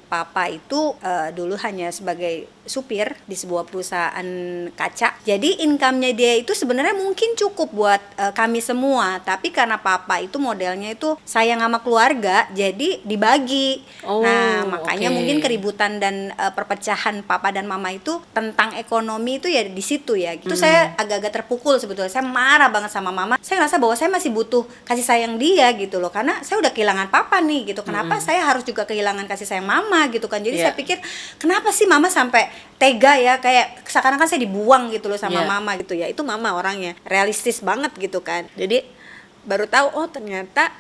papa itu dulu hanya sebagai supir di sebuah perusahaan kaca. Jadi income-nya dia itu sebenarnya mungkin cukup buat kami semua, tapi karena papa itu modelnya itu sayang sama keluarga, jadi dibagi. Nah, makanya mungkin keributan dan perpecahan papa dan mama itu tentang ekonomi itu ya di situ ya. Itu saya agak-agak terpukul sebetulnya. Saya marah banget sama mama. Saya ngerasa bahwa saya masih butuh kasih sayang dia gitu loh, karena saya udah kehilangan papa nih gitu. Kenapa saya harus juga kehilangan kasih sayang mama gitu kan. Jadi saya pikir kenapa sih mama sampai tega ya, kayak sekarang kan saya dibuang gitu loh sama mama gitu ya. Itu mama orangnya realistis banget gitu kan. Jadi baru tahu ternyata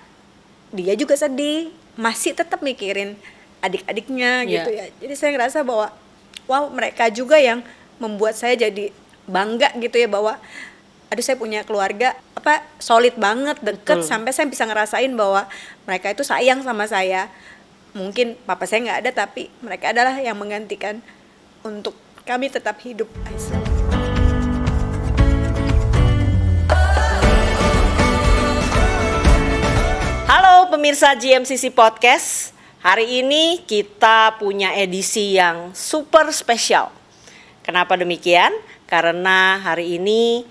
dia juga sedih, masih tetap mikirin adik-adiknya gitu ya. Jadi saya ngerasa bahwa wow, mereka juga yang membuat saya jadi bangga gitu ya, bahwa aduh saya punya keluarga solid banget, deket, sampai saya bisa ngerasain bahwa mereka itu sayang sama saya. Mungkin papa saya nggak ada, tapi mereka adalah yang menggantikan untuk kami tetap hidup. Halo pemirsa GMCC Podcast. Hari ini kita punya edisi yang super spesial. Kenapa demikian? Karena hari ini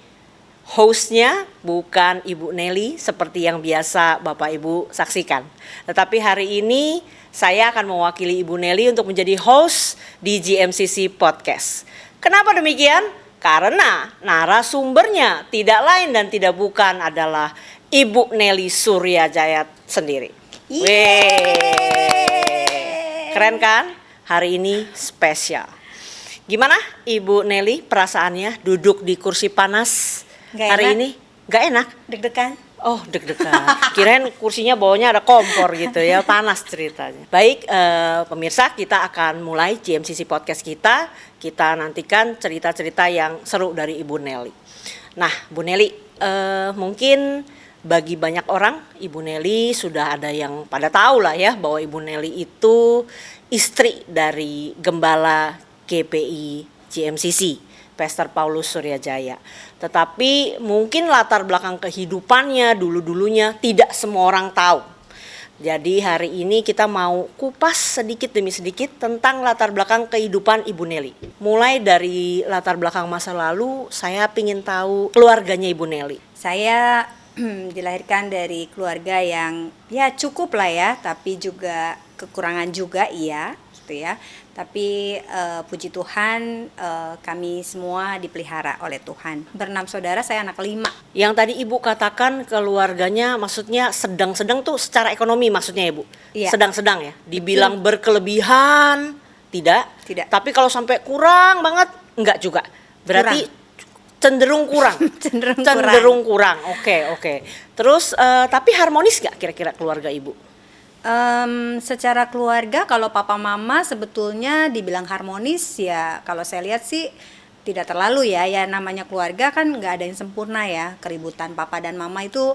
hostnya bukan Ibu Nelly seperti yang biasa Bapak Ibu saksikan. Tetapi hari ini saya akan mewakili Ibu Nelly untuk menjadi host di GMCC Podcast. Kenapa demikian? Karena narasumbernya tidak lain dan tidak bukan adalah Ibu Nelly Suryajaya sendiri. Keren kan? Hari ini spesial. Gimana Ibu Nelly perasaannya duduk di kursi panas hari ini? Gak enak? Deg-degan? Oh, deg-degan. Kirain kursinya bawahnya ada kompor gitu ya, panas ceritanya. Baik, pemirsa, kita akan mulai GMCC Podcast kita. Kita nantikan cerita-cerita yang seru dari Ibu Nelly. Nah, Bu Nelly, mungkin bagi banyak orang, Ibu Nelly sudah ada yang pada tahu lah ya, bahwa Ibu Nelly itu istri dari Gembala GPI GMCC, Pastor Paulus Suryajaya. Tetapi mungkin latar belakang kehidupannya dulu-dulunya tidak semua orang tahu. Jadi hari ini kita mau kupas sedikit demi sedikit tentang latar belakang kehidupan Ibu Nelly. Mulai dari latar belakang masa lalu, saya ingin tahu keluarganya Ibu Nelly. Saya dilahirkan dari keluarga yang ya cukup lah ya, tapi juga kekurangan juga iya gitu ya. Tapi puji Tuhan kami semua dipelihara oleh Tuhan. Berenam saudara, saya anak 5. Yang tadi Ibu katakan keluarganya maksudnya sedang-sedang tuh secara ekonomi maksudnya Ibu? Iya. Sedang-sedang ya? Dibilang berkelebihan? Tidak. Tapi kalau sampai kurang banget? Enggak juga. Berarti cenderung kurang. cenderung kurang. Oke. Terus tapi harmonis gak kira-kira keluarga Ibu? Secara keluarga kalau papa mama sebetulnya dibilang harmonis ya, kalau saya lihat sih tidak terlalu ya namanya keluarga kan nggak ada yang sempurna ya. Keributan papa dan mama itu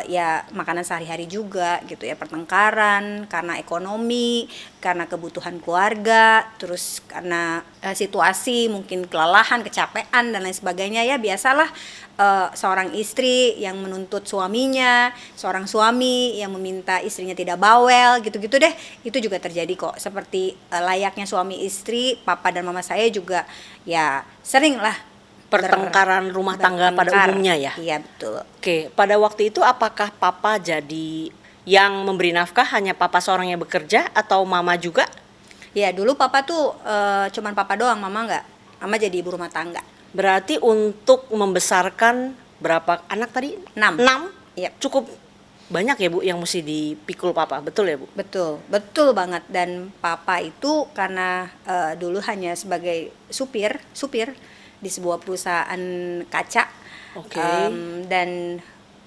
ya makanan sehari-hari juga gitu ya, pertengkaran karena ekonomi, karena kebutuhan keluarga, terus karena situasi mungkin kelelahan, kecapean dan lain sebagainya ya, biasalah seorang istri yang menuntut suaminya, seorang suami yang meminta istrinya tidak bawel, gitu-gitu deh. Itu juga terjadi kok. Seperti layaknya suami istri, papa dan mama saya juga ya sering lah pertengkaran rumah tangga pada umumnya ya. Iya betul. Oke, pada waktu itu apakah papa jadi yang memberi nafkah, hanya papa seorang yang bekerja atau mama juga? Ya dulu papa tuh cuman papa doang, mama enggak. Mama jadi ibu rumah tangga. Berarti untuk membesarkan berapa anak tadi? 6. Yep. Cukup banyak ya Bu yang mesti dipikul papa, betul ya Bu? Betul banget. Dan papa itu karena dulu hanya sebagai supir di sebuah perusahaan kaca. Dan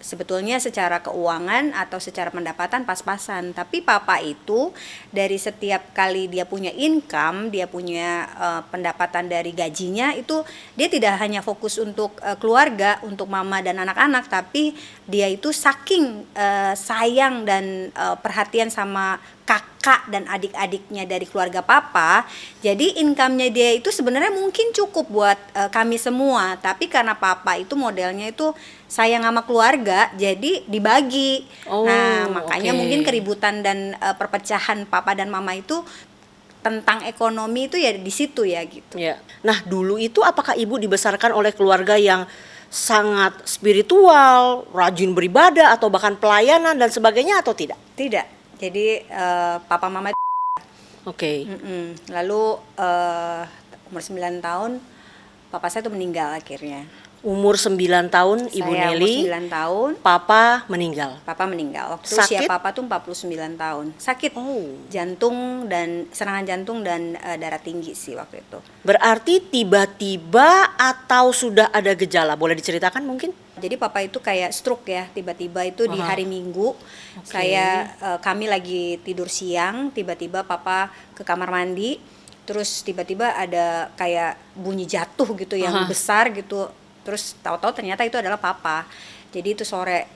sebetulnya secara keuangan atau secara pendapatan pas-pasan, tapi papa itu dari setiap kali dia punya income, dia punya pendapatan dari gajinya itu, dia tidak hanya fokus untuk keluarga, untuk mama dan anak-anak, tapi dia itu saking sayang dan perhatian sama kakak dan adik-adiknya dari keluarga papa, jadi income-nya dia itu sebenarnya mungkin cukup buat kami semua, tapi karena papa itu modelnya itu sayang sama keluarga, jadi dibagi. Nah, makanya mungkin keributan dan perpecahan papa dan mama itu tentang ekonomi itu ya di situ ya gitu. Ya. Nah, dulu itu apakah ibu dibesarkan oleh keluarga yang sangat spiritual, rajin beribadah atau bahkan pelayanan dan sebagainya atau tidak? Tidak. Jadi papa mama Oke. lalu umur 9 tahun papa saya tuh meninggal akhirnya. Umur 9 tahun Ibu Saya Nelly, umur 9 tahun, papa meninggal. papa meninggal. Waktu Sakit? usia papa tuh 49 tahun. Sakit. Oh. Jantung dan serangan jantung dan darah tinggi sih waktu itu. Berarti tiba-tiba atau sudah ada gejala? Boleh diceritakan mungkin? Jadi papa itu kayak stroke ya, tiba-tiba itu di hari Minggu. Kami lagi tidur siang, tiba-tiba papa ke kamar mandi, terus tiba-tiba ada kayak bunyi jatuh gitu yang besar gitu. Terus tahu-tahu ternyata itu adalah papa. Jadi itu sore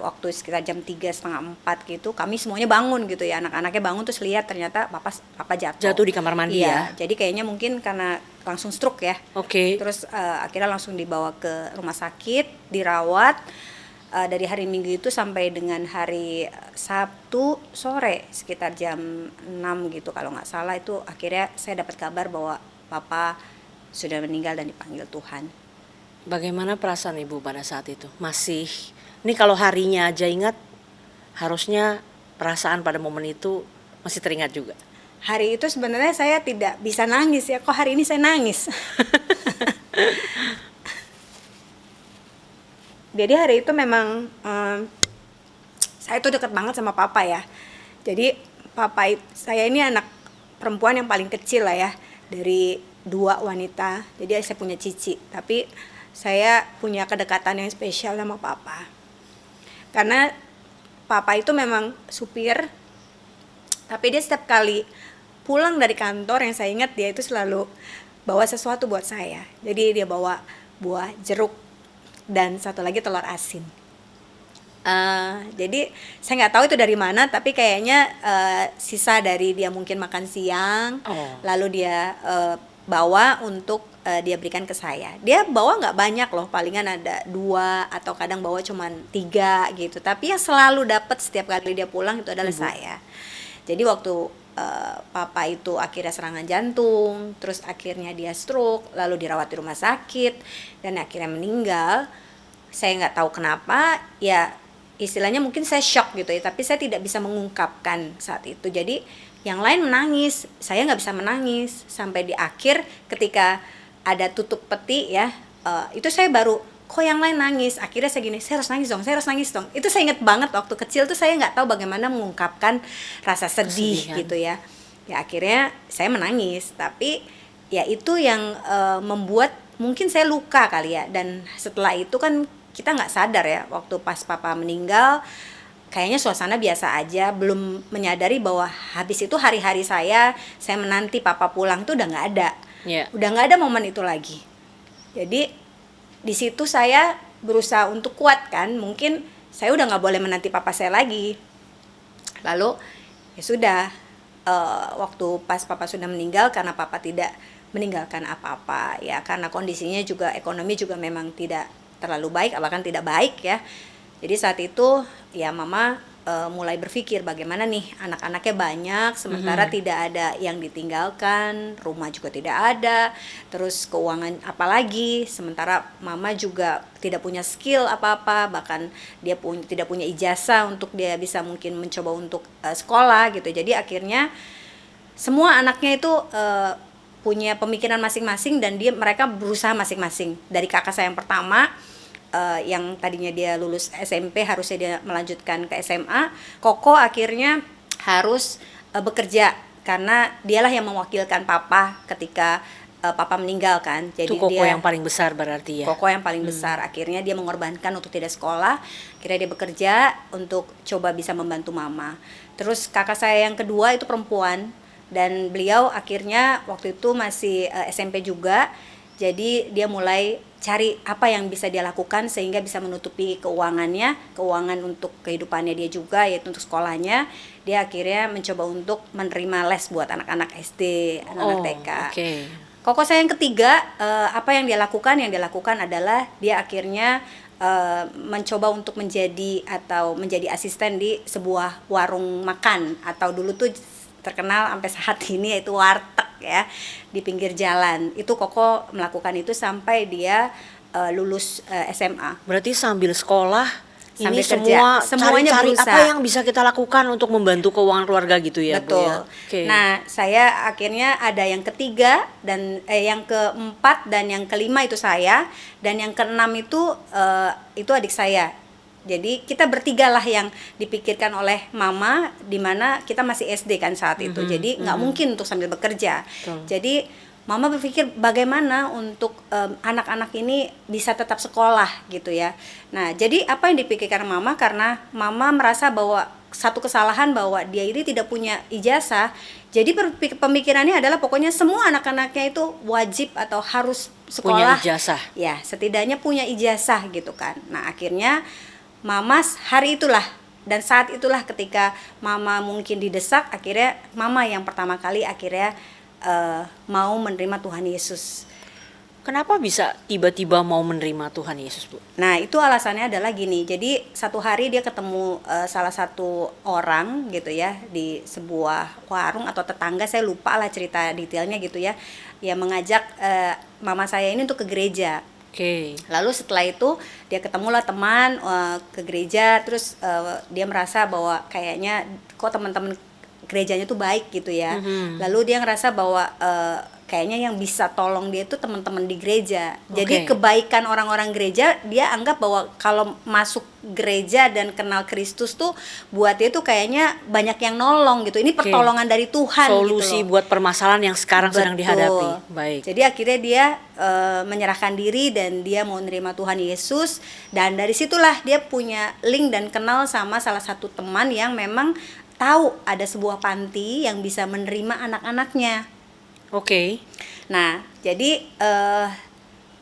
waktu sekitar jam 3:30-4 gitu, kami semuanya bangun gitu ya, anak-anaknya bangun terus lihat ternyata papa jatuh. Jatuh di kamar mandi ya? Jadi kayaknya mungkin karena langsung stroke ya. Oke. Terus akhirnya langsung dibawa ke rumah sakit, dirawat dari hari Minggu itu sampai dengan hari Sabtu sore sekitar jam 6 gitu kalau nggak salah, itu akhirnya saya dapat kabar bahwa papa sudah meninggal dan dipanggil Tuhan. Bagaimana perasaan ibu pada saat itu? Ini kalau harinya aja ingat, harusnya perasaan pada momen itu masih teringat juga. Hari itu sebenarnya saya tidak bisa nangis ya, kok hari ini saya nangis. Jadi hari itu memang saya tuh dekat banget sama papa ya. Jadi saya ini anak perempuan yang paling kecil lah ya, dari 2 wanita. Jadi saya punya cici, tapi saya punya kedekatan yang spesial sama papa. Karena papa itu memang supir, tapi dia setiap kali pulang dari kantor, yang saya ingat dia itu selalu bawa sesuatu buat saya. Jadi dia bawa buah jeruk dan satu lagi telur asin. Jadi saya nggak tahu itu dari mana, tapi kayaknya sisa dari dia mungkin makan siang, lalu dia bawa untuk dia berikan ke saya. Dia bawa nggak banyak loh, palingan ada 2 atau kadang bawa cuman 3 gitu. Tapi yang selalu dapat setiap kali dia pulang itu adalah saya. Jadi waktu papa itu akhirnya serangan jantung, terus akhirnya dia stroke, lalu dirawat di rumah sakit dan akhirnya meninggal. Saya nggak tahu kenapa, ya istilahnya mungkin saya shock gitu ya, tapi saya tidak bisa mengungkapkan saat itu. Jadi yang lain menangis, saya nggak bisa menangis. Sampai di akhir ketika ada tutup peti ya, itu saya baru, kok yang lain nangis. Akhirnya saya gini, saya harus nangis dong. Itu saya ingat banget waktu kecil tuh saya nggak tahu bagaimana mengungkapkan rasa sedih gitu ya. Ya akhirnya saya menangis, tapi ya itu yang membuat mungkin saya luka kali ya. Dan setelah itu kan kita nggak sadar ya, waktu pas papa meninggal kayaknya suasana biasa aja, belum menyadari bahwa habis itu hari-hari saya menanti papa pulang tuh udah nggak ada. Udah nggak ada momen itu lagi. Jadi di situ saya berusaha untuk kuat kan, mungkin saya udah nggak boleh menanti papa saya lagi. Lalu ya sudah, waktu pas papa sudah meninggal, karena papa tidak meninggalkan apa-apa ya, karena kondisinya juga, ekonomi juga memang tidak terlalu baik, bahkan tidak baik ya. Jadi saat itu ya mama mulai berpikir bagaimana nih, anak-anaknya banyak, sementara tidak ada yang ditinggalkan, rumah juga tidak ada, terus keuangan apalagi, sementara mama juga tidak punya skill apa-apa, bahkan dia tidak punya ijazah untuk dia bisa mungkin mencoba untuk sekolah gitu. Jadi akhirnya semua anaknya itu punya pemikiran masing-masing dan mereka berusaha masing-masing. Dari kakak saya yang pertama, yang tadinya dia lulus SMP, harusnya dia melanjutkan ke SMA, Koko akhirnya harus bekerja karena dialah yang mewakilkan papa ketika papa meninggal kan. Jadi itu Koko dia yang paling besar berarti ya. Koko yang paling besar. Akhirnya dia mengorbankan untuk tidak sekolah. Akhirnya dia bekerja untuk coba bisa membantu mama. Terus kakak saya yang kedua itu perempuan, dan beliau akhirnya waktu itu masih SMP juga. Jadi dia mulai cari apa yang bisa dia lakukan sehingga bisa menutupi keuangan untuk kehidupannya dia juga, yaitu untuk sekolahnya. Dia akhirnya mencoba untuk menerima les buat anak-anak SD, anak-anak TK. Koko saya yang ketiga, apa yang dia lakukan? Yang dia lakukan adalah dia akhirnya mencoba untuk menjadi asisten di sebuah warung makan, atau dulu tuh terkenal sampai saat ini, yaitu warteg ya di pinggir jalan. Itu Koko melakukan itu sampai dia lulus SMA. Berarti sambil sekolah Sambil ini kerja, semuanya cari berusaha. apa yang bisa kita lakukan untuk membantu keuangan keluarga gitu ya, Bu Betul. ya. Oke. Nah, saya akhirnya ada yang ketiga dan yang keempat dan yang kelima itu saya, dan yang keenam itu adik saya. Jadi kita bertiga lah yang dipikirkan oleh mama, di mana kita masih SD kan saat itu. Jadi nggak mungkin untuk sambil bekerja. Betul. Jadi mama berpikir bagaimana untuk anak-anak ini bisa tetap sekolah gitu ya. Nah, jadi apa yang dipikirkan mama, karena mama merasa bahwa satu kesalahan bahwa dia ini tidak punya ijazah. Jadi pemikirannya adalah pokoknya semua anak-anaknya itu wajib atau harus sekolah. Punya ijazah. Ya, setidaknya punya ijazah gitu kan. Nah, akhirnya mama hari itulah dan saat itulah ketika mama mungkin didesak, akhirnya mama yang pertama kali akhirnya mau menerima Tuhan Yesus. Kenapa bisa tiba-tiba mau menerima Tuhan Yesus, Bu? Nah, itu alasannya adalah gini. Jadi satu hari dia ketemu salah satu orang gitu ya di sebuah warung atau tetangga, saya lupa lah cerita detailnya gitu ya. Yang mengajak mama saya ini untuk ke gereja. Oke. Lalu setelah itu dia ketemulah teman ke gereja, terus dia merasa bahwa kayaknya kok teman-teman gerejanya tuh baik gitu ya. Lalu dia ngerasa bahwa kayaknya yang bisa tolong dia itu teman-teman di gereja. Jadi kebaikan orang-orang gereja, dia anggap bahwa kalau masuk gereja dan kenal Kristus tuh buat dia tuh kayaknya banyak yang nolong gitu. Ini pertolongan dari Tuhan. Solusi gitu loh. buat permasalahan yang sekarang sedang Betul. dihadapi. Baik. Jadi akhirnya dia menyerahkan diri dan dia mau menerima Tuhan Yesus, dan dari situlah dia punya link dan kenal sama salah satu teman yang memang tahu ada sebuah panti yang bisa menerima anak-anaknya. Oke. Nah, jadi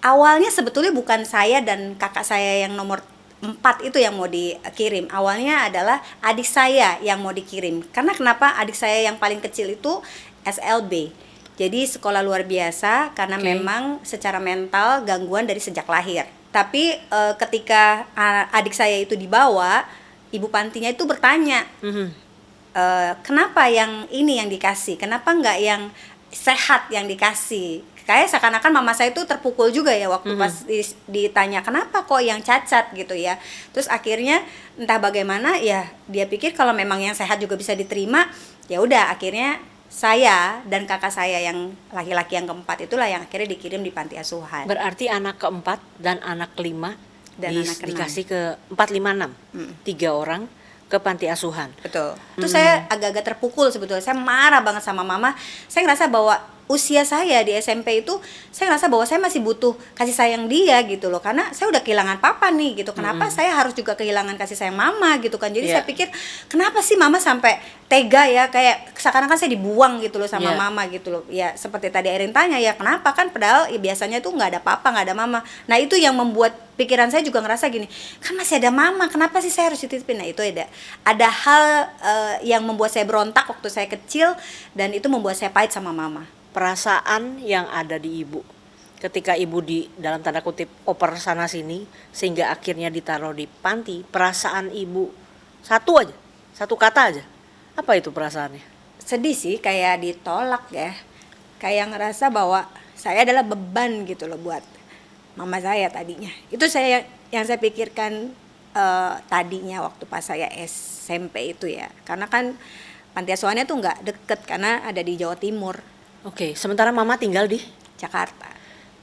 awalnya sebetulnya bukan saya dan kakak saya yang nomor 4 itu yang mau dikirim. Awalnya adalah adik saya yang mau dikirim. Karena kenapa? Adik saya yang paling kecil itu SLB. Jadi sekolah luar biasa karena memang secara mental gangguan dari sejak lahir. Tapi ketika adik saya itu dibawa, ibu pantinya itu bertanya, kenapa yang ini yang dikasih? Kenapa nggak yang sehat yang dikasih? Kayak seakan-akan mama saya itu terpukul juga ya waktu pas ditanya kenapa kok yang cacat gitu ya. Terus akhirnya entah bagaimana ya dia pikir kalau memang yang sehat juga bisa diterima, ya udah akhirnya saya dan kakak saya yang laki-laki yang keempat itulah yang akhirnya dikirim di panti asuhan. Berarti anak keempat dan anak kelima Dan anak keenam. dikasih ke 4, 5, 6. 3 orang ke panti asuhan. Betul. Itu saya agak-agak terpukul sebetulnya. Saya marah banget sama mama. Saya ngerasa bahwa usia saya di SMP itu, saya ngerasa bahwa saya masih butuh kasih sayang dia gitu loh. Karena saya udah kehilangan papa nih gitu. Kenapa saya harus juga kehilangan kasih sayang mama gitu kan. Jadi saya pikir, kenapa sih mama sampai tega ya, kayak seakan-akan saya dibuang gitu loh sama mama gitu loh. Ya seperti tadi Erin tanya, ya kenapa kan padahal ya, biasanya tuh nggak ada papa, nggak ada mama. Nah itu yang membuat pikiran saya juga ngerasa gini, kan masih ada mama, kenapa sih saya harus dititipin? Nah itu ada hal yang membuat saya berontak waktu saya kecil, dan itu membuat saya pahit sama mama. Perasaan yang ada di ibu ketika ibu di dalam tanda kutip oper sana sini sehingga akhirnya ditaruh di panti, perasaan ibu satu kata aja, apa itu perasaannya? Sedih sih, kayak ditolak ya, kayak ngerasa bahwa saya adalah beban gitu loh buat mama saya tadinya. Itu yang saya pikirkan tadinya waktu pas saya SMP itu ya, karena kan panti asuhannya tuh nggak deket karena ada di Jawa Timur. Oke, sementara mama tinggal di Jakarta.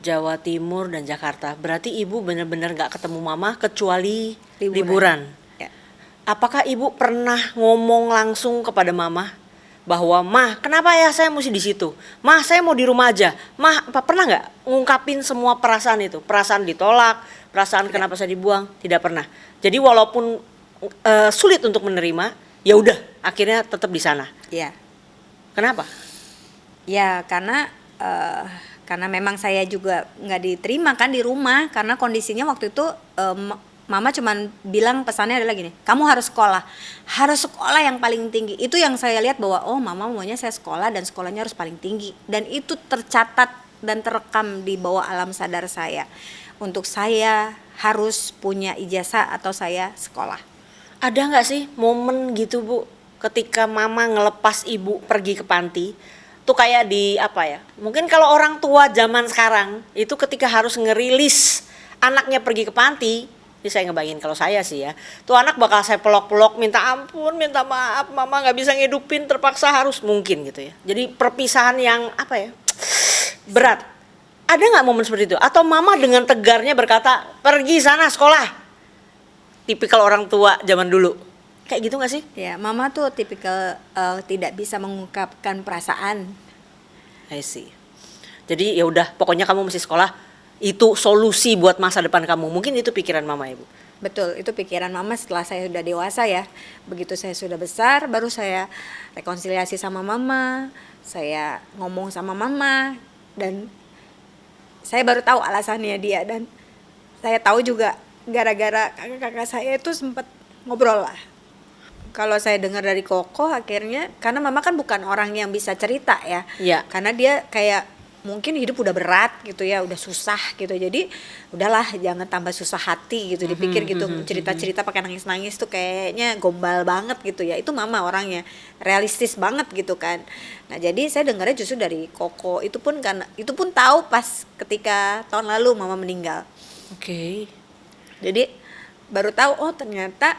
Jawa Timur dan Jakarta. Berarti ibu benar-benar gak ketemu mama kecuali Liburan. liburan. Ya. Apakah ibu pernah ngomong langsung kepada mama bahwa mah kenapa ya saya mesti di situ? Mah saya mau di rumah aja. Mah pernah nggak ngungkapin semua perasaan itu? Perasaan ditolak, perasaan kenapa saya dibuang? Tidak pernah. Jadi walaupun sulit untuk menerima, ya udah akhirnya tetap di sana. Ya. Kenapa? Ya karena memang saya juga nggak diterima kan di rumah, karena kondisinya waktu itu mama cuman bilang pesannya adalah gini, kamu harus sekolah yang paling tinggi. Itu yang saya lihat bahwa mama maunya saya sekolah dan sekolahnya harus paling tinggi, dan itu tercatat dan terekam di bawah alam sadar saya untuk saya harus punya ijazah atau saya sekolah. Ada nggak sih momen gitu Bu, ketika mama ngelepas ibu pergi ke panti tuh kayak di apa ya, mungkin kalau orang tua zaman sekarang itu ketika harus ngerilis anaknya pergi ke panti, ini saya ngebayangin kalau saya sih ya, tuh anak bakal saya pelok-pelok, minta ampun, minta maaf, mama nggak bisa ngidupin, terpaksa harus, mungkin gitu ya. Jadi perpisahan yang apa ya, berat. Ada nggak momen seperti itu? Atau mama dengan tegarnya berkata, pergi sana sekolah, tipikal orang tua zaman dulu, kayak gitu nggak sih? Ya, mama tuh tipikal tidak bisa mengungkapkan perasaan. I see. Jadi ya udah, pokoknya kamu mesti sekolah, itu solusi buat masa depan kamu. Mungkin itu pikiran mama ibu. Betul, itu pikiran mama setelah saya sudah dewasa ya. Begitu saya sudah besar, baru saya rekonsiliasi sama mama, saya ngomong sama mama, dan saya baru tahu alasannya dia. Dan saya tahu juga gara-gara kakak-kakak saya itu sempat ngobrol lah. Kalau saya dengar dari Koko akhirnya, karena mama kan bukan orang yang bisa cerita ya. Iya. Karena dia kayak mungkin hidup udah berat gitu ya, udah susah gitu. Jadi udahlah, jangan tambah susah hati gitu, dipikir gitu. Cerita-cerita pakai nangis-nangis tuh kayaknya gombal banget gitu ya. Itu mama orangnya, realistis banget gitu kan. Nah, jadi saya dengarnya justru dari Koko. Itu pun tahu pas ketika tahun lalu mama meninggal. Oke. Jadi baru tahu, oh ternyata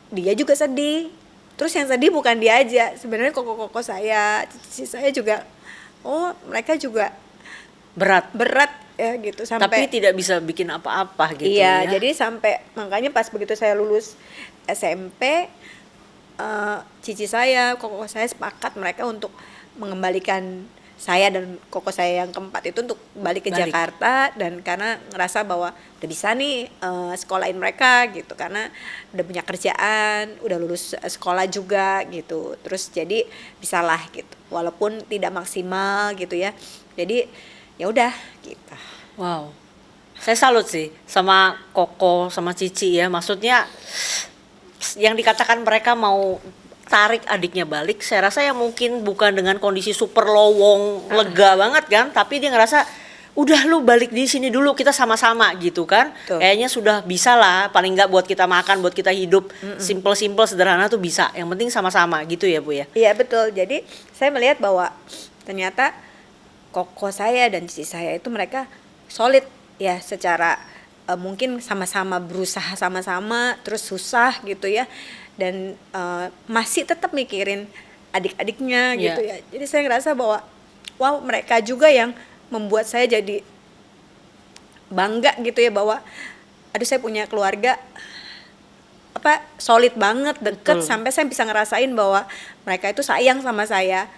dia juga sedih. Terus yang sedih bukan dia aja, sebenarnya koko saya, cici saya juga, oh mereka juga Berat. ya gitu, Tapi sampai tidak bisa bikin apa-apa gitu iya, ya. jadi sampai makanya pas begitu saya lulus SMP, cici saya, koko saya sepakat mereka untuk mengembalikan saya dan koko saya yang keempat itu untuk balik ke Jakarta, dan karena ngerasa bahwa udah bisa nih sekolahin mereka gitu, karena udah punya kerjaan, udah lulus sekolah juga gitu, terus jadi bisalah gitu walaupun tidak maksimal gitu ya, jadi ya udah gitu. Wow. Saya salut sih sama Koko sama Cici ya. Maksudnya yang dikatakan mereka mau tarik adiknya balik, saya rasa yang mungkin bukan dengan kondisi super lowong, lega banget kan, tapi dia ngerasa udah lu balik di sini dulu, kita sama-sama gitu kan. Tuh. Kayaknya sudah bisa lah, paling nggak buat kita makan, buat kita hidup, simple-simple sederhana tuh bisa. Yang penting sama-sama gitu ya Bu ya. Iya betul, jadi saya melihat bahwa ternyata koko saya dan cici saya itu mereka solid ya, secara mungkin sama-sama berusaha sama-sama, terus susah gitu ya, dan masih tetap mikirin adik-adiknya gitu ya. Jadi saya ngerasa bahwa wow, mereka juga yang membuat saya jadi bangga gitu ya, bahwa aduh saya punya keluarga apa solid banget, deket. Betul. Sampai saya bisa ngerasain bahwa mereka itu sayang sama saya.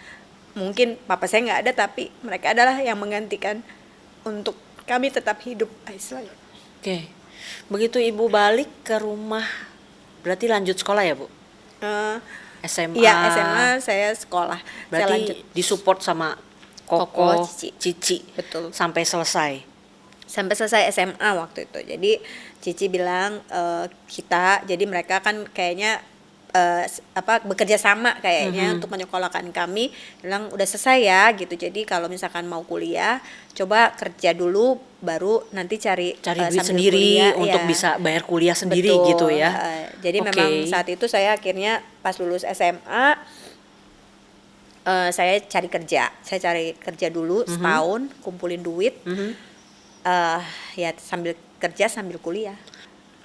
Mungkin papa saya nggak ada, tapi mereka adalah yang menggantikan untuk kami tetap hidup istilahnya. Oke. Begitu ibu balik ke rumah, berarti lanjut sekolah ya Bu? SMA. Iya, SMA saya sekolah. Berarti saya lanjut disupport sama Koko, Cici. Betul. Sampai selesai. Sampai selesai SMA waktu itu. Jadi Cici bilang jadi mereka kan kayaknya bekerja sama kayaknya untuk menyekolahkan kami, bilang udah selesai ya gitu. Jadi kalau misalkan mau kuliah, coba kerja dulu, baru nanti cari duit sendiri kuliah, untuk bisa bayar kuliah sendiri. Betul. Gitu ya. Jadi memang saat itu saya akhirnya pas lulus SMA, saya cari kerja dulu setahun, kumpulin duit, ya sambil kerja sambil kuliah.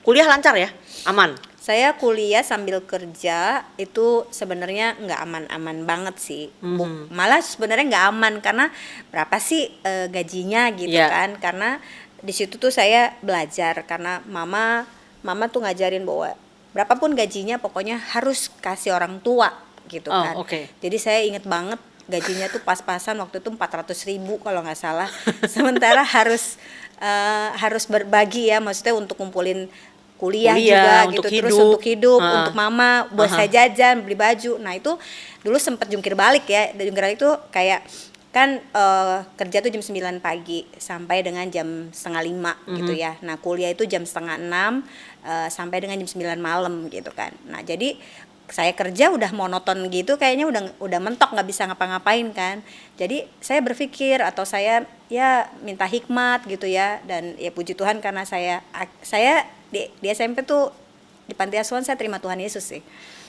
Kuliah lancar ya, aman. Saya kuliah sambil kerja itu sebenarnya nggak aman-aman banget sih. Malah sebenarnya nggak aman, karena berapa sih gajinya gitu kan? Karena di situ tuh saya belajar, karena mama tuh ngajarin bahwa berapapun gajinya pokoknya harus kasih orang tua gitu kan. Jadi saya inget banget gajinya tuh pas-pasan waktu itu 400.000 kalau nggak salah. Sementara harus berbagi ya, maksudnya untuk kumpulin kuliah juga gitu, terus untuk hidup, untuk mama, buat saya jajan, beli baju. Nah itu dulu sempat jungkir balik ya. Dan jungkir balik itu kayak kan kerja tuh jam 9 pagi sampai dengan jam 4:30 gitu ya. Nah kuliah itu jam 5:30 sampai dengan jam 9 malam gitu kan. Nah jadi saya kerja udah monoton gitu, kayaknya udah mentok, nggak bisa ngapa-ngapain kan. Jadi saya berpikir, atau saya ya minta hikmat gitu ya. Dan ya puji Tuhan, karena saya di SMP tuh di panti asuhan saya terima Tuhan Yesus sih.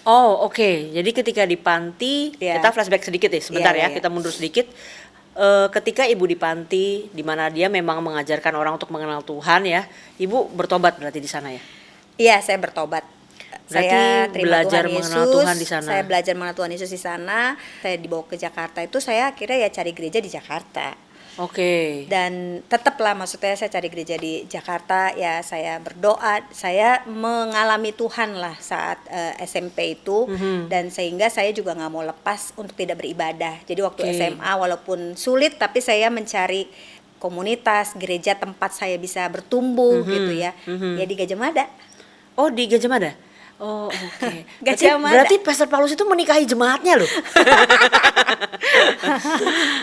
Oh, oke. Jadi ketika di panti, Iya. kita flashback sedikit ya, sebentar Iya, ya, iya. kita mundur sedikit. Ketika ibu di panti, di mana dia memang mengajarkan orang untuk mengenal Tuhan ya, ibu bertobat berarti di sana ya? Iya, saya bertobat. Berarti Saya terima belajar Tuhan mengenal Yesus. Tuhan di sana. Saya belajar mengenal Tuhan Yesus di sana. Saya dibawa ke Jakarta itu saya akhirnya ya cari gereja di Jakarta. Oke. Dan tetaplah maksudnya saya cari gereja di Jakarta, ya saya berdoa, saya mengalami Tuhan lah saat SMP itu, dan sehingga saya juga nggak mau lepas untuk tidak beribadah. Jadi waktu Oke. SMA walaupun sulit, tapi saya mencari komunitas gereja tempat saya bisa bertumbuh gitu ya, ya di Gajah Mada. Oh, di Gajah Mada? Oh, oke. Gajah Mada. Berarti Pastor Paulus itu menikahi jemaatnya loh.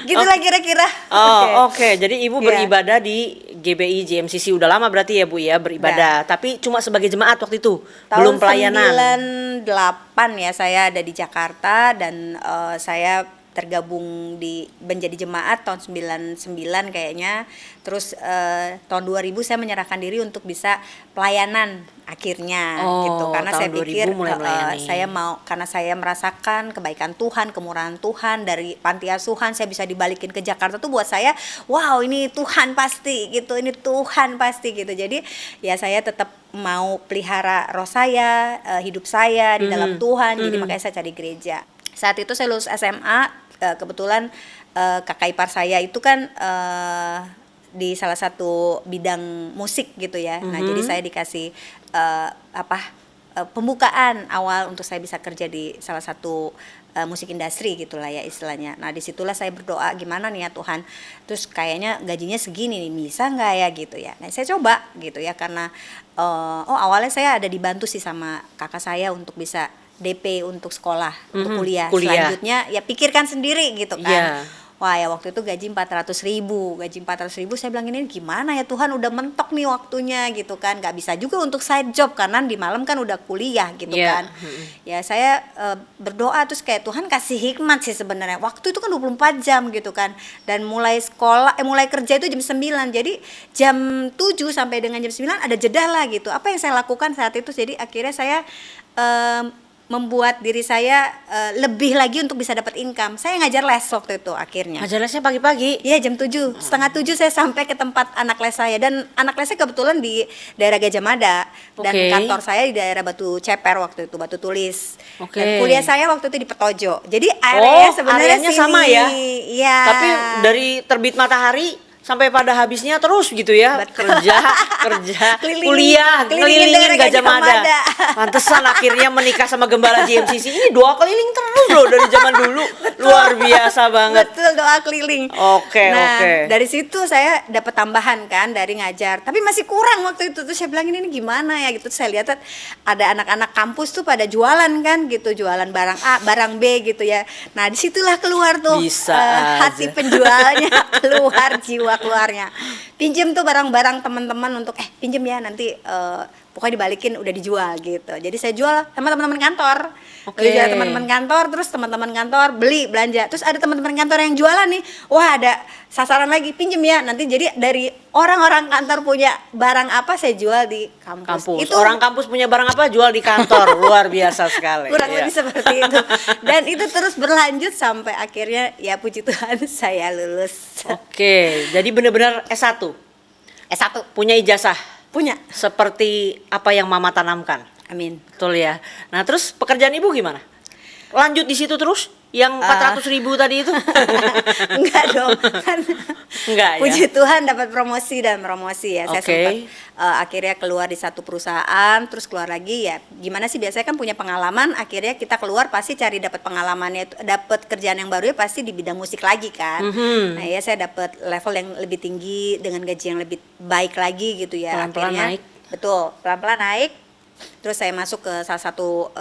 Gitulah kira-kira. Oh, oke. Jadi ibu Iya. beribadah di GBI JMCC udah lama berarti ya Bu ya beribadah. Tapi cuma sebagai jemaat waktu itu, belum pelayanan. Tahun 98 ya saya ada di Jakarta, dan saya tergabung di menjadi jemaat tahun 99 kayaknya. Terus tahun 2000 saya menyerahkan diri untuk bisa pelayanan akhirnya Oh, gitu, karena tahun saya pikir 2000 mulai melayani. saya mau, karena saya merasakan kebaikan Tuhan, kemurahan Tuhan dari panti asuhan, saya bisa dibalikin ke Jakarta tuh buat saya wow, ini Tuhan pasti gitu, ini Tuhan pasti gitu. Jadi ya saya tetap mau pelihara roh saya, hidup saya di dalam Tuhan. Jadi makanya saya cari gereja. Saat itu saya lulus SMA, kebetulan kakak ipar saya itu kan di salah satu bidang musik gitu ya. Nah, jadi saya dikasih pembukaan awal untuk saya bisa kerja di salah satu musik industri gitulah ya istilahnya. Nah, disitulah saya berdoa, gimana nih ya Tuhan, terus kayaknya gajinya segini nih, bisa nggak ya gitu ya. Nah, saya coba gitu ya, karena awalnya saya ada dibantu sih sama kakak saya untuk bisa DP untuk sekolah, untuk kuliah. Selanjutnya ya pikirkan sendiri gitu kan. Iya. Wah, ya waktu itu gaji 400.000. Saya bilang, ini gimana ya Tuhan, udah mentok nih waktunya gitu kan. Gak bisa juga untuk side job karena di malam kan udah kuliah gitu kan. Ya saya berdoa, terus kayak Tuhan kasih hikmat sih sebenarnya. Waktu itu kan 24 jam gitu kan. Dan mulai mulai kerja itu jam 9. Jadi jam 7 sampai dengan jam 9 ada jeda lah gitu. Apa yang saya lakukan saat itu? Jadi akhirnya saya membuat diri saya lebih lagi untuk bisa dapat income. Saya ngajar les waktu itu akhirnya. Ngajar lesnya pagi-pagi. Iya, jam 7, setengah 7 saya sampai ke tempat anak les saya. Dan anak lesnya kebetulan di daerah Gajah Mada. Dan Oke. kantor saya di daerah Batu Ceper waktu itu, Batu Tulis. Oke. Dan kuliah saya waktu itu di Petojo. Jadi area sebenarnya areanya sini. sama ya. Iya. Tapi dari terbit matahari sampai pada habisnya terus gitu ya. Betul. Kerja, kuliah, kelilingin ngelilingin daerah Gajah Mada. Pantesan akhirnya menikah sama gembala JMCC. Ini doa keliling terus loh dari zaman dulu. Luar biasa banget. Betul, doa keliling. Oke, Nah, oke. dari situ saya dapat tambahan kan dari ngajar. Tapi masih kurang waktu itu. Terus saya bilang, ini gimana ya gitu. Terus saya lihat ada anak-anak kampus tuh pada jualan kan gitu, jualan barang A, barang B gitu ya. Nah, disitulah keluar tuh Bisa hati aja. penjualnya, keluar jiwa keluarnya. Pinjem tuh barang-barang teman-teman untuk pinjem ya, nanti pokoknya dibalikin udah dijual gitu. Jadi saya jual sama teman-teman kantor. Oke. Jual teman-teman kantor, terus teman-teman kantor beli belanja. Terus ada teman-teman kantor yang jualan nih. Wah, ada sasaran lagi, pinjem ya. Nanti jadi dari orang-orang kantor punya barang apa saya jual di kampus. Kampus. Itu Orang kampus punya barang apa jual di kantor. Luar biasa sekali. kurang Iya. lebih seperti itu. Dan itu terus berlanjut sampai akhirnya ya puji Tuhan saya lulus. Oke, jadi benar-benar S1. S1 Punya ijazah. punya. Seperti apa yang Mama tanamkan. Amin. Betul ya. Nah, terus pekerjaan Ibu gimana? Lanjut di situ terus? Yang 400.000 tadi itu? Enggak dong. Kan Enggak ya. puji Tuhan dapat promosi dan promosi ya. Saya Oke. sempat akhirnya keluar di satu perusahaan, terus keluar lagi ya. Gimana sih, biasanya kan punya pengalaman, akhirnya kita keluar pasti cari dapat pengalamannya, dapat kerjaan yang baru ya pasti di bidang musik lagi kan. Nah, ya saya dapat level yang lebih tinggi dengan gaji yang lebih baik lagi gitu ya. Pelan-pelan Akhirnya naik. betul, pelan-pelan naik. Terus saya masuk ke salah satu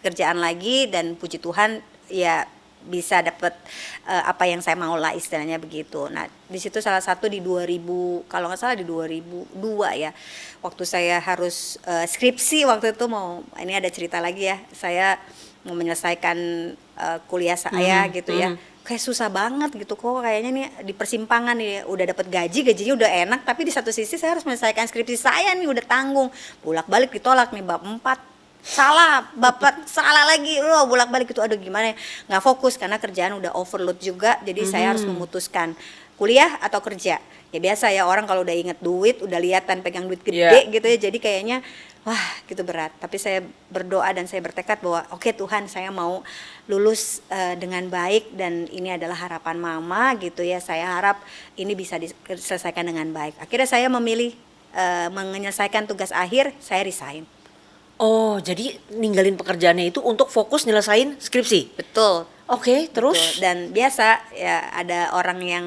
kerjaan lagi, dan puji Tuhan ya bisa dapat apa yang saya mau lah istilahnya begitu. Nah, di situ salah satu di 2000, kalau nggak salah di 2002 ya, waktu saya harus skripsi waktu itu, ini ada cerita lagi ya, saya mau menyelesaikan kuliah saya gitu ya. Kayak susah banget gitu, kok kayaknya nih di persimpangan nih, udah dapat gajinya udah enak, tapi di satu sisi saya harus menyelesaikan skripsi saya nih, udah tanggung, bolak-balik ditolak nih bab 4 salah, bapak salah lagi, loh bolak-balik itu, aduh gimana ya, nggak fokus karena kerjaan udah overload juga, jadi saya harus memutuskan kuliah atau kerja. Ya biasa ya, orang kalau udah inget duit, udah lihatan pegang duit gede gitu ya, jadi kayaknya wah gitu berat. Tapi saya berdoa dan saya bertekad bahwa oke Tuhan, saya mau lulus dengan baik dan ini adalah harapan mama gitu ya, saya harap ini bisa diselesaikan dengan baik. Akhirnya saya memilih menyelesaikan tugas akhir, saya resign. Oh, jadi ninggalin pekerjaannya itu untuk fokus nyelesain skripsi. Betul. Oke, terus? Betul. Dan biasa ya ada orang yang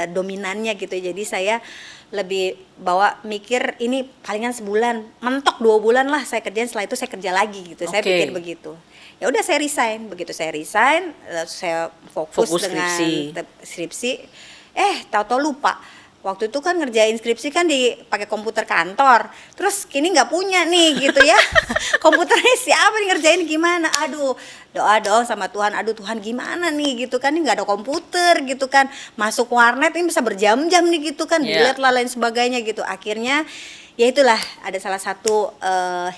dominannya gitu. Jadi saya lebih bawa mikir ini palingan sebulan, mentok 2 bulan lah saya kerjain, setelah itu saya kerja lagi gitu. Saya pikir begitu. Ya udah saya resign. Begitu saya resign, saya fokus dengan skripsi. Tahu-tahu lupa. Waktu itu kan ngerjain skripsi kan pakai komputer kantor, terus kini nggak punya nih gitu ya. Komputernya siapa nih ngerjain gimana, aduh doa dong sama Tuhan, aduh Tuhan gimana nih gitu kan, ini nggak ada komputer gitu kan, masuk warnet ini bisa berjam-jam nih gitu kan, dilihat lah lain sebagainya gitu. Akhirnya ya itulah ada salah satu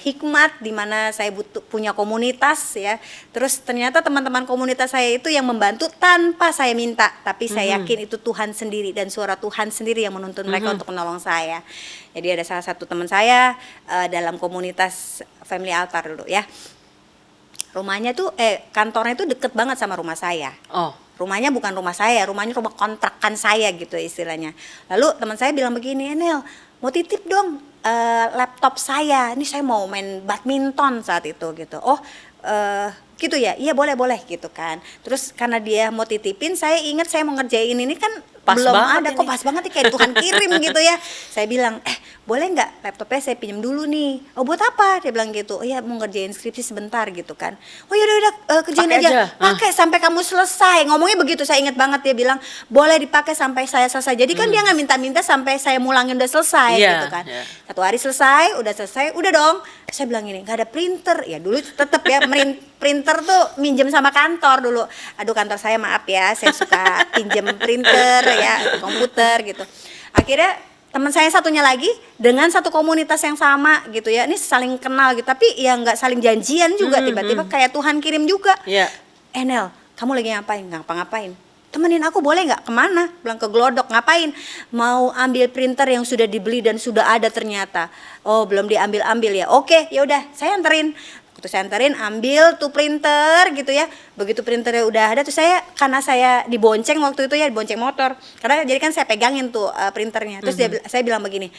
hikmat di mana saya punya komunitas ya. Terus ternyata teman-teman komunitas saya itu yang membantu tanpa saya minta, tapi saya yakin itu Tuhan sendiri dan suara Tuhan sendiri yang menuntun mereka untuk menolong saya. Jadi ada salah satu teman saya dalam komunitas Family Altar dulu ya. Rumahnya tuh kantornya tuh deket banget sama rumah saya. Oh. Rumahnya bukan rumah saya, rumahnya rumah kontrakan saya gitu istilahnya. Lalu teman saya bilang begini, Nel, mau titip dong laptop saya, ini saya mau main badminton saat itu gitu. Oh gitu ya, iya boleh gitu kan. Terus karena dia mau titipin, saya ingat saya mau ngerjain ini kan pas belum ada ini. kok, pas banget nih kayak Tuhan kirim gitu ya. Saya bilang boleh nggak laptopnya saya pinjam dulu nih. Oh buat apa? Dia bilang gitu. Oh ya mau ngerjain skripsi sebentar gitu kan. Oh yaudah kerjain aja. Pakai sampai kamu selesai. Ngomongnya begitu, saya ingat banget dia bilang boleh dipakai sampai saya selesai. Jadi kan dia nggak minta-minta sampai saya mulangin udah selesai gitu kan. Satu hari selesai, udah dong. Saya bilang ini nggak ada printer. Ya dulu tetap ya printer tuh minjem sama kantor dulu. Aduh kantor saya maaf ya, saya suka pinjem printer ya, komputer gitu. Akhirnya teman saya satunya lagi dengan satu komunitas yang sama gitu ya, ini saling kenal gitu, tapi ya nggak saling janjian juga, tiba-tiba kayak Tuhan kirim juga. Nel, kamu lagi ngapain? Ngapa-ngapain? Temenin aku boleh nggak? Kemana? Bilang ke Glodok. Ngapain? Mau ambil printer yang sudah dibeli dan sudah ada ternyata. Oh belum diambil ya. Oke ya udah saya anterin. Terus saya anterin, ambil tuh printer gitu ya. Begitu printernya udah ada tuh saya, karena saya dibonceng waktu itu ya, dibonceng motor. Karena jadi kan saya pegangin tuh printernya. Terus saya bilang begini,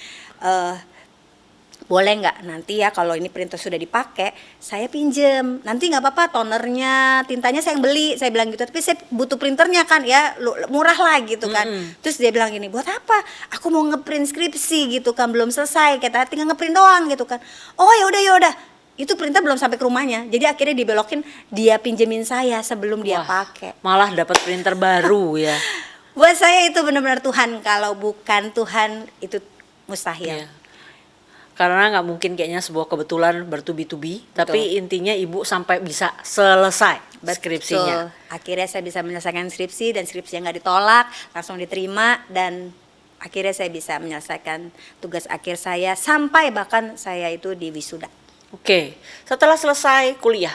boleh nggak nanti ya kalau ini printer sudah dipakai, saya pinjem. Nanti nggak apa-apa, tonernya, tintanya saya yang beli. Saya bilang gitu, tapi saya butuh printernya kan ya, murah lah gitu kan. Terus dia bilang gini, buat apa? Aku mau ngeprint skripsi gitu kan, belum selesai. Kita tinggal ngeprint doang gitu kan. Oh ya udah. Itu printer belum sampai ke rumahnya, jadi akhirnya dibelokin, dia pinjemin saya sebelum dia pakai. Malah dapat printer baru ya. Buat saya itu benar-benar Tuhan, kalau bukan Tuhan itu mustahil. Karena nggak mungkin kayaknya sebuah kebetulan bertubi-tubi, tapi intinya ibu sampai bisa selesai skripsinya. Akhirnya saya bisa menyelesaikan skripsi dan skripsinya nggak ditolak, langsung diterima dan akhirnya saya bisa menyelesaikan tugas akhir saya sampai bahkan saya itu di wisuda. Oke, setelah selesai kuliah,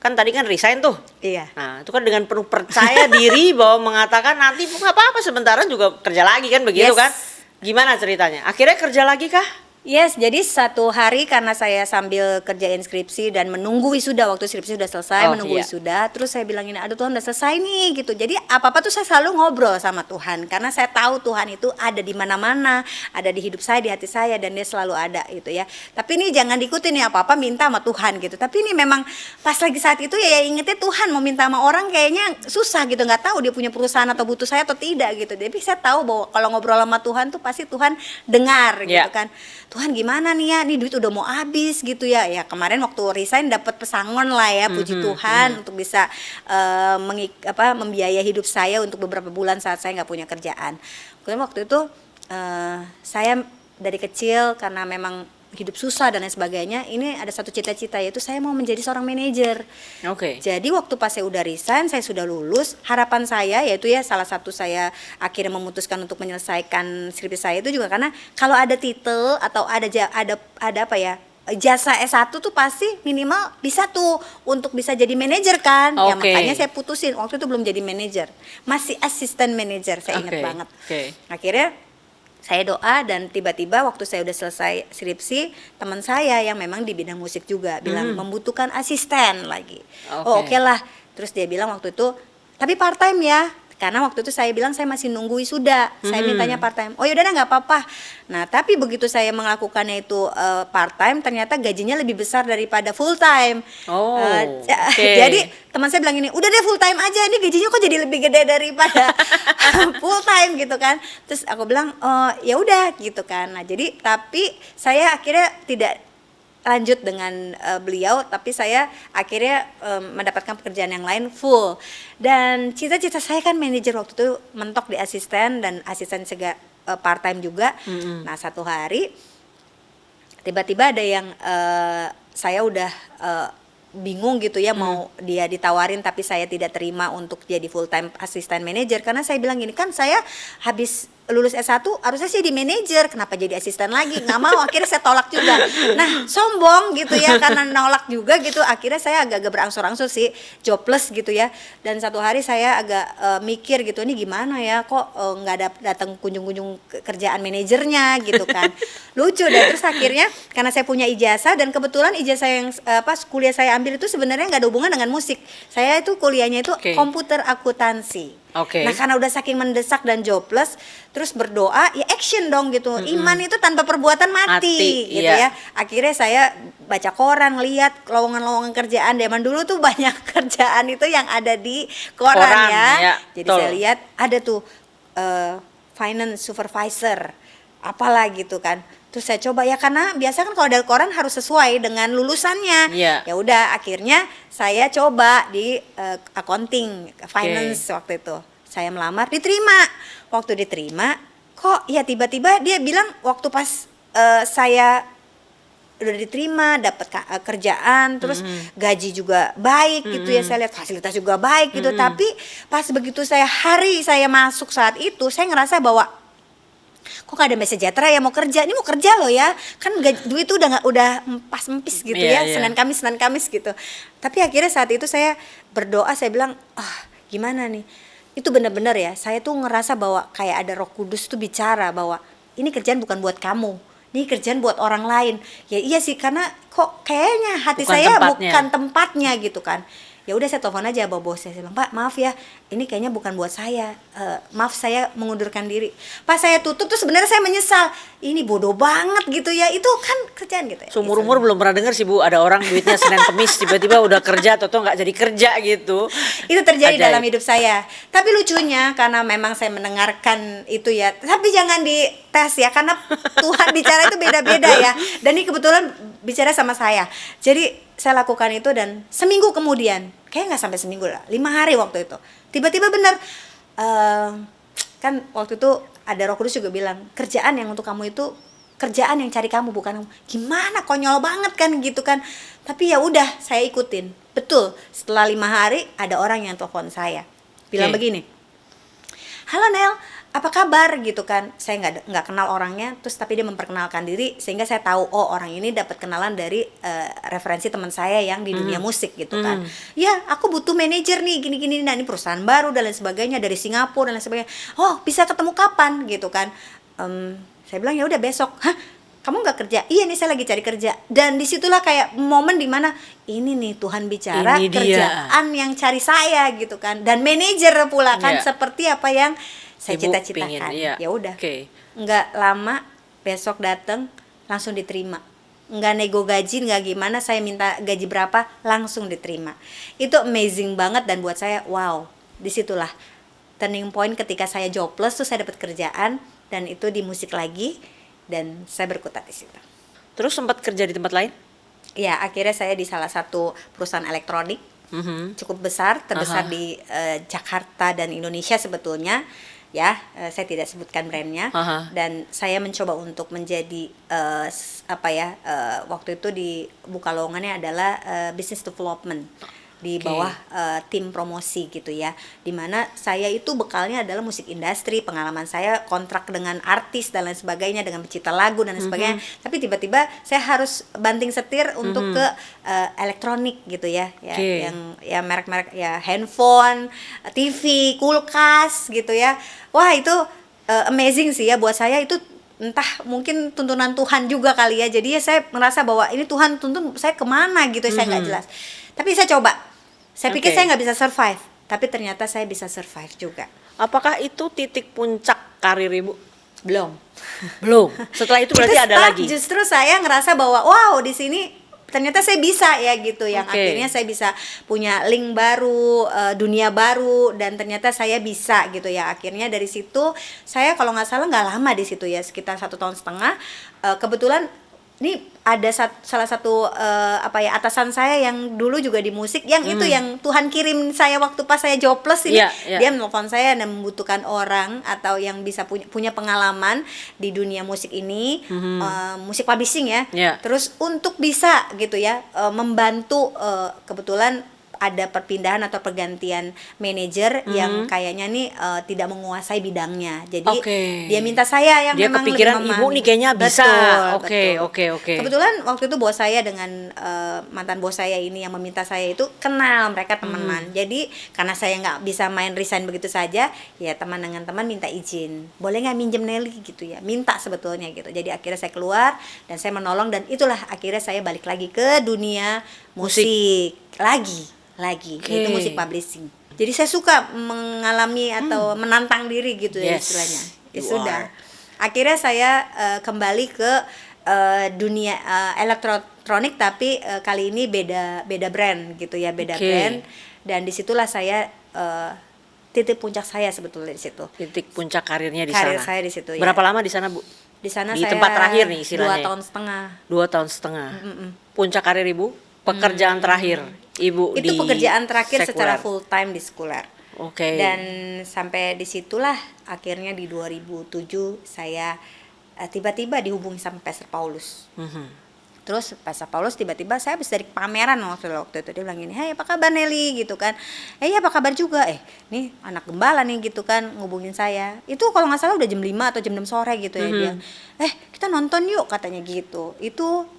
kan tadi kan resign tuh. Iya. Nah, itu kan dengan penuh percaya diri bahwa mengatakan nanti nggak apa-apa sementara juga kerja lagi kan begitu kan? Gimana ceritanya? Akhirnya kerja lagi kah? Yes, jadi satu hari karena saya sambil kerjain skripsi dan menunggu wisuda, waktu skripsi sudah selesai, menunggu wisuda, terus saya bilang ini, aduh Tuhan udah selesai nih gitu. Jadi apa-apa tuh saya selalu ngobrol sama Tuhan, karena saya tahu Tuhan itu ada di mana-mana, ada di hidup saya, di hati saya, dan dia selalu ada gitu ya. Tapi ini jangan diikutin ya, apa-apa minta sama Tuhan gitu. Tapi ini memang pas lagi saat itu ya ingetnya Tuhan, mau minta sama orang kayaknya susah gitu, nggak tahu dia punya perusahaan atau butuh saya atau tidak gitu. Tapi saya tahu bahwa kalau ngobrol sama Tuhan tuh pasti Tuhan dengar gitu kan. Tuhan gimana nih ya, nih duit udah mau habis gitu ya. Ya kemarin waktu resign dapat pesangon lah ya, puji Tuhan untuk bisa membiayai hidup saya untuk beberapa bulan saat saya nggak punya kerjaan. Kemudian waktu itu saya dari kecil karena memang hidup susah dan lain sebagainya, ini ada satu cita-cita yaitu saya mau menjadi seorang manajer. Jadi waktu pas saya udah resign, saya sudah lulus, harapan saya yaitu ya salah satu saya akhirnya memutuskan untuk menyelesaikan skripsi saya itu juga karena kalau ada titel atau ada apa ya, jasa S1 tuh pasti minimal bisa tuh untuk bisa jadi manajer kan. Ya Oke. makanya saya putusin. Waktu itu belum jadi manajer. Masih asisten manajer, saya ingat Oke, banget. oke. Akhirnya saya doa dan tiba-tiba waktu saya udah selesai skripsi, teman saya yang memang di bidang musik juga bilang membutuhkan asisten lagi. Oh, Oke. oke lah. Terus dia bilang waktu itu, tapi part time ya. Karena waktu itu saya bilang saya masih nunggu wisuda. Saya mintanya part time. Oh yaudah nggak apa-apa. Nah tapi begitu saya melakukannya itu part time, ternyata gajinya lebih besar daripada full time. Oh, oke. Jadi teman saya bilang ini, udah deh full time aja. Ini gajinya kok jadi lebih gede daripada full time gitu kan. Terus aku bilang, oh ya udah gitu kan. Nah jadi tapi saya akhirnya tidak lanjut dengan beliau, tapi saya akhirnya mendapatkan pekerjaan yang lain full. Dan cita-cita saya kan manajer waktu itu, mentok di asisten dan asisten part time juga. Nah satu hari tiba-tiba ada yang saya udah bingung gitu ya, mau dia ditawarin tapi saya tidak terima untuk jadi full time assistant manager, karena saya bilang gini, kan saya habis lulus S1 harusnya sih di manajer, kenapa jadi asisten lagi, nggak mau. Akhirnya saya tolak juga. Nah sombong gitu ya, karena nolak juga gitu, akhirnya saya agak-agak berangsur-angsur sih jobless gitu ya. Dan satu hari saya agak mikir gitu, ini gimana ya, kok nggak datang kunjung-kunjung kerjaan manajernya gitu kan. Lucu deh. Terus akhirnya karena saya punya ijazah, dan kebetulan ijazah yang kuliah saya ambil itu sebenarnya nggak ada hubungan dengan musik. Saya itu kuliahnya itu komputer akuntansi. Oke. Nah karena udah saking mendesak dan jobless, terus berdoa, ya action dong gitu. Iman itu tanpa perbuatan mati gitu iya. ya. Akhirnya saya baca koran, lihat lowongan-lowongan kerjaan. Zaman dulu tuh banyak kerjaan itu yang ada di koran ya. Jadi betul. saya lihat ada tuh finance supervisor, apalah gitu kan. Terus saya coba ya, karena biasa kan kalau dari koran harus sesuai dengan lulusannya. Iya. Ya udah akhirnya saya coba di accounting, finance waktu itu. Saya melamar, diterima. Waktu diterima, kok ya tiba-tiba dia bilang waktu pas saya udah diterima, dapat kerjaan, terus gaji juga baik gitu ya, saya lihat fasilitas juga baik gitu. Tapi pas begitu hari saya masuk saat itu, saya ngerasa bahwa kok gak ada message sejahtera ya, mau kerja, ini mau kerja loh ya, kan duit itu udah empas-empis gitu ya, Senin Kamis gitu. Tapi akhirnya saat itu saya berdoa, saya bilang, gimana nih, itu benar-benar ya, saya tuh ngerasa bahwa kayak ada Roh Kudus tuh bicara bahwa ini kerjaan bukan buat kamu, ini kerjaan buat orang lain. Ya iya sih, karena kok kayaknya hati saya bukan tempatnya gitu kan. Ya udah saya telepon aja bos saya bilang, Pak maaf ya, ini kayaknya bukan buat saya, maaf saya mengundurkan diri. Pas saya tutup tuh sebenarnya saya menyesal, ini bodoh banget gitu ya, itu kan kerjaan gitu ya. Seumur-umur belum pernah dengar sih Bu, ada orang duitnya Senin Kemis tiba-tiba udah kerja atau nggak jadi kerja gitu. Itu terjadi Ajaib. dalam hidup saya. Tapi lucunya karena memang saya mendengarkan itu ya, tapi jangan dites ya, karena Tuhan bicara itu beda-beda ya. Dan ini kebetulan bicara sama saya. Jadi saya lakukan itu, dan seminggu kemudian, kayak nggak sampai seminggu lah, 5 hari waktu itu, tiba-tiba benar, kan waktu itu ada Roh Kudus juga bilang, kerjaan yang untuk kamu itu kerjaan yang cari kamu, bukan kamu. Gimana, konyol banget kan gitu kan. Tapi ya udah saya ikutin. Betul, setelah 5 hari ada orang yang telepon saya bilang begini, halo Nel, apa kabar gitu kan. Saya nggak kenal orangnya, terus tapi dia memperkenalkan diri sehingga saya tahu, oh orang ini dapat kenalan dari referensi teman saya yang di dunia musik gitu kan. Ya aku butuh manajer nih gini-gini, nah ini perusahaan baru dan lain sebagainya dari Singapura dan lain sebagainya. Oh bisa ketemu kapan gitu kan. Saya bilang ya udah besok. Hah, kamu nggak kerja? Iya nih saya lagi cari kerja. Dan disitulah kayak momen dimana ini nih Tuhan bicara, ini kerjaan yang cari saya gitu kan, dan manajer pula kan, seperti apa yang saya cita-citakan. Ya udah, nggak lama besok datang langsung diterima, nggak nego gaji, nggak gimana, saya minta gaji berapa langsung diterima. Itu amazing banget, dan buat saya wow, disitulah turning point ketika saya jobless tuh saya dapat kerjaan, dan itu di musik lagi, dan saya berkutat di situ. Terus sempat kerja di tempat lain? Ya akhirnya saya di salah satu perusahaan elektronik cukup besar, terbesar di Jakarta dan Indonesia sebetulnya. Ya, saya tidak sebutkan brandnya. Dan saya mencoba untuk menjadi waktu itu dibuka lowongannya adalah business development. di Oke. bawah tim promosi gitu ya, dimana saya itu bekalnya adalah musik industri, pengalaman saya kontrak dengan artis dan lain sebagainya, dengan pencipta lagu dan lain sebagainya, tapi tiba-tiba saya harus banting setir untuk ke elektronik gitu ya, Oke. yang ya merek-merek ya handphone, TV, kulkas gitu ya. Wah itu amazing sih ya buat saya, itu entah mungkin tuntunan Tuhan juga kali ya. Jadi ya saya merasa bahwa ini Tuhan tuntun saya kemana gitu, saya nggak jelas. Tapi saya coba. Saya pikir Oke. saya nggak bisa survive, tapi ternyata saya bisa survive juga. Apakah itu titik puncak karir Ibu? Belum. Belum. Setelah itu berarti Itu ada start, lagi. justru saya ngerasa bahwa wow di sini ternyata saya bisa ya gitu, yang Oke. akhirnya saya bisa punya link baru, dunia baru, dan ternyata saya bisa gitu ya. Akhirnya dari situ saya kalau nggak salah nggak lama di situ ya, sekitar 1,5 tahun. Kebetulan ini ada salah satu atasan saya yang dulu juga di musik, yang itu yang Tuhan kirim saya waktu pas saya jobless ini. Iya, iya. Dia menelpon saya dan membutuhkan orang atau yang bisa punya pengalaman di dunia musik ini, musik publishing ya. Iya. Terus untuk bisa gitu ya membantu, kebetulan ada perpindahan atau pergantian manajer yang kayaknya nih tidak menguasai bidangnya. Jadi Oke. dia minta saya yang Dia memang kepikiran, lebih Ibu nih kayaknya bisa. Oke, betul. oke. Kebetulan waktu itu bos saya dengan mantan bos saya ini yang meminta saya itu kenal, mereka temenan. Jadi karena saya nggak bisa main resign begitu saja, ya teman dengan teman minta izin, boleh nggak minjem Nelly gitu ya, minta sebetulnya gitu. Jadi akhirnya saya keluar dan saya menolong, dan itulah akhirnya saya balik lagi ke dunia musik lagi Oke. itu musik publishing. Jadi saya suka mengalami atau menantang diri gitu ya Yes, istilahnya. Ya you sudah. are. Akhirnya saya kembali ke dunia elektronik, tapi kali ini beda brand gitu ya, beda Oke. brand, dan disitulah saya titik puncak saya sebetulnya di situ. Titik puncak karirnya di Karir sana. saya di situ ya. Berapa lama di sana, Bu? Di sana Di saya tempat terakhir nih istilahnya. 2 tahun setengah. 2 tahun setengah. Puncak karir Ibu? Pekerjaan terakhir Ibu Itu di pekerjaan terakhir secara sekuler. full time di sekuler. Oke. Dan sampai disitulah akhirnya di 2007 saya tiba-tiba dihubungi sama Pastor Paulus. Terus Pastor Paulus tiba-tiba saya habis dari pameran waktu itu, dia bilang gini, "Hai, apa kabar Nelly?" gitu kan. Iya, apa kabar juga. Nih anak gembala nih gitu kan ngubungin saya. Itu kalau nggak salah udah jam 5 atau jam 6 sore gitu ya, dia. Kita nonton yuk katanya gitu. Itu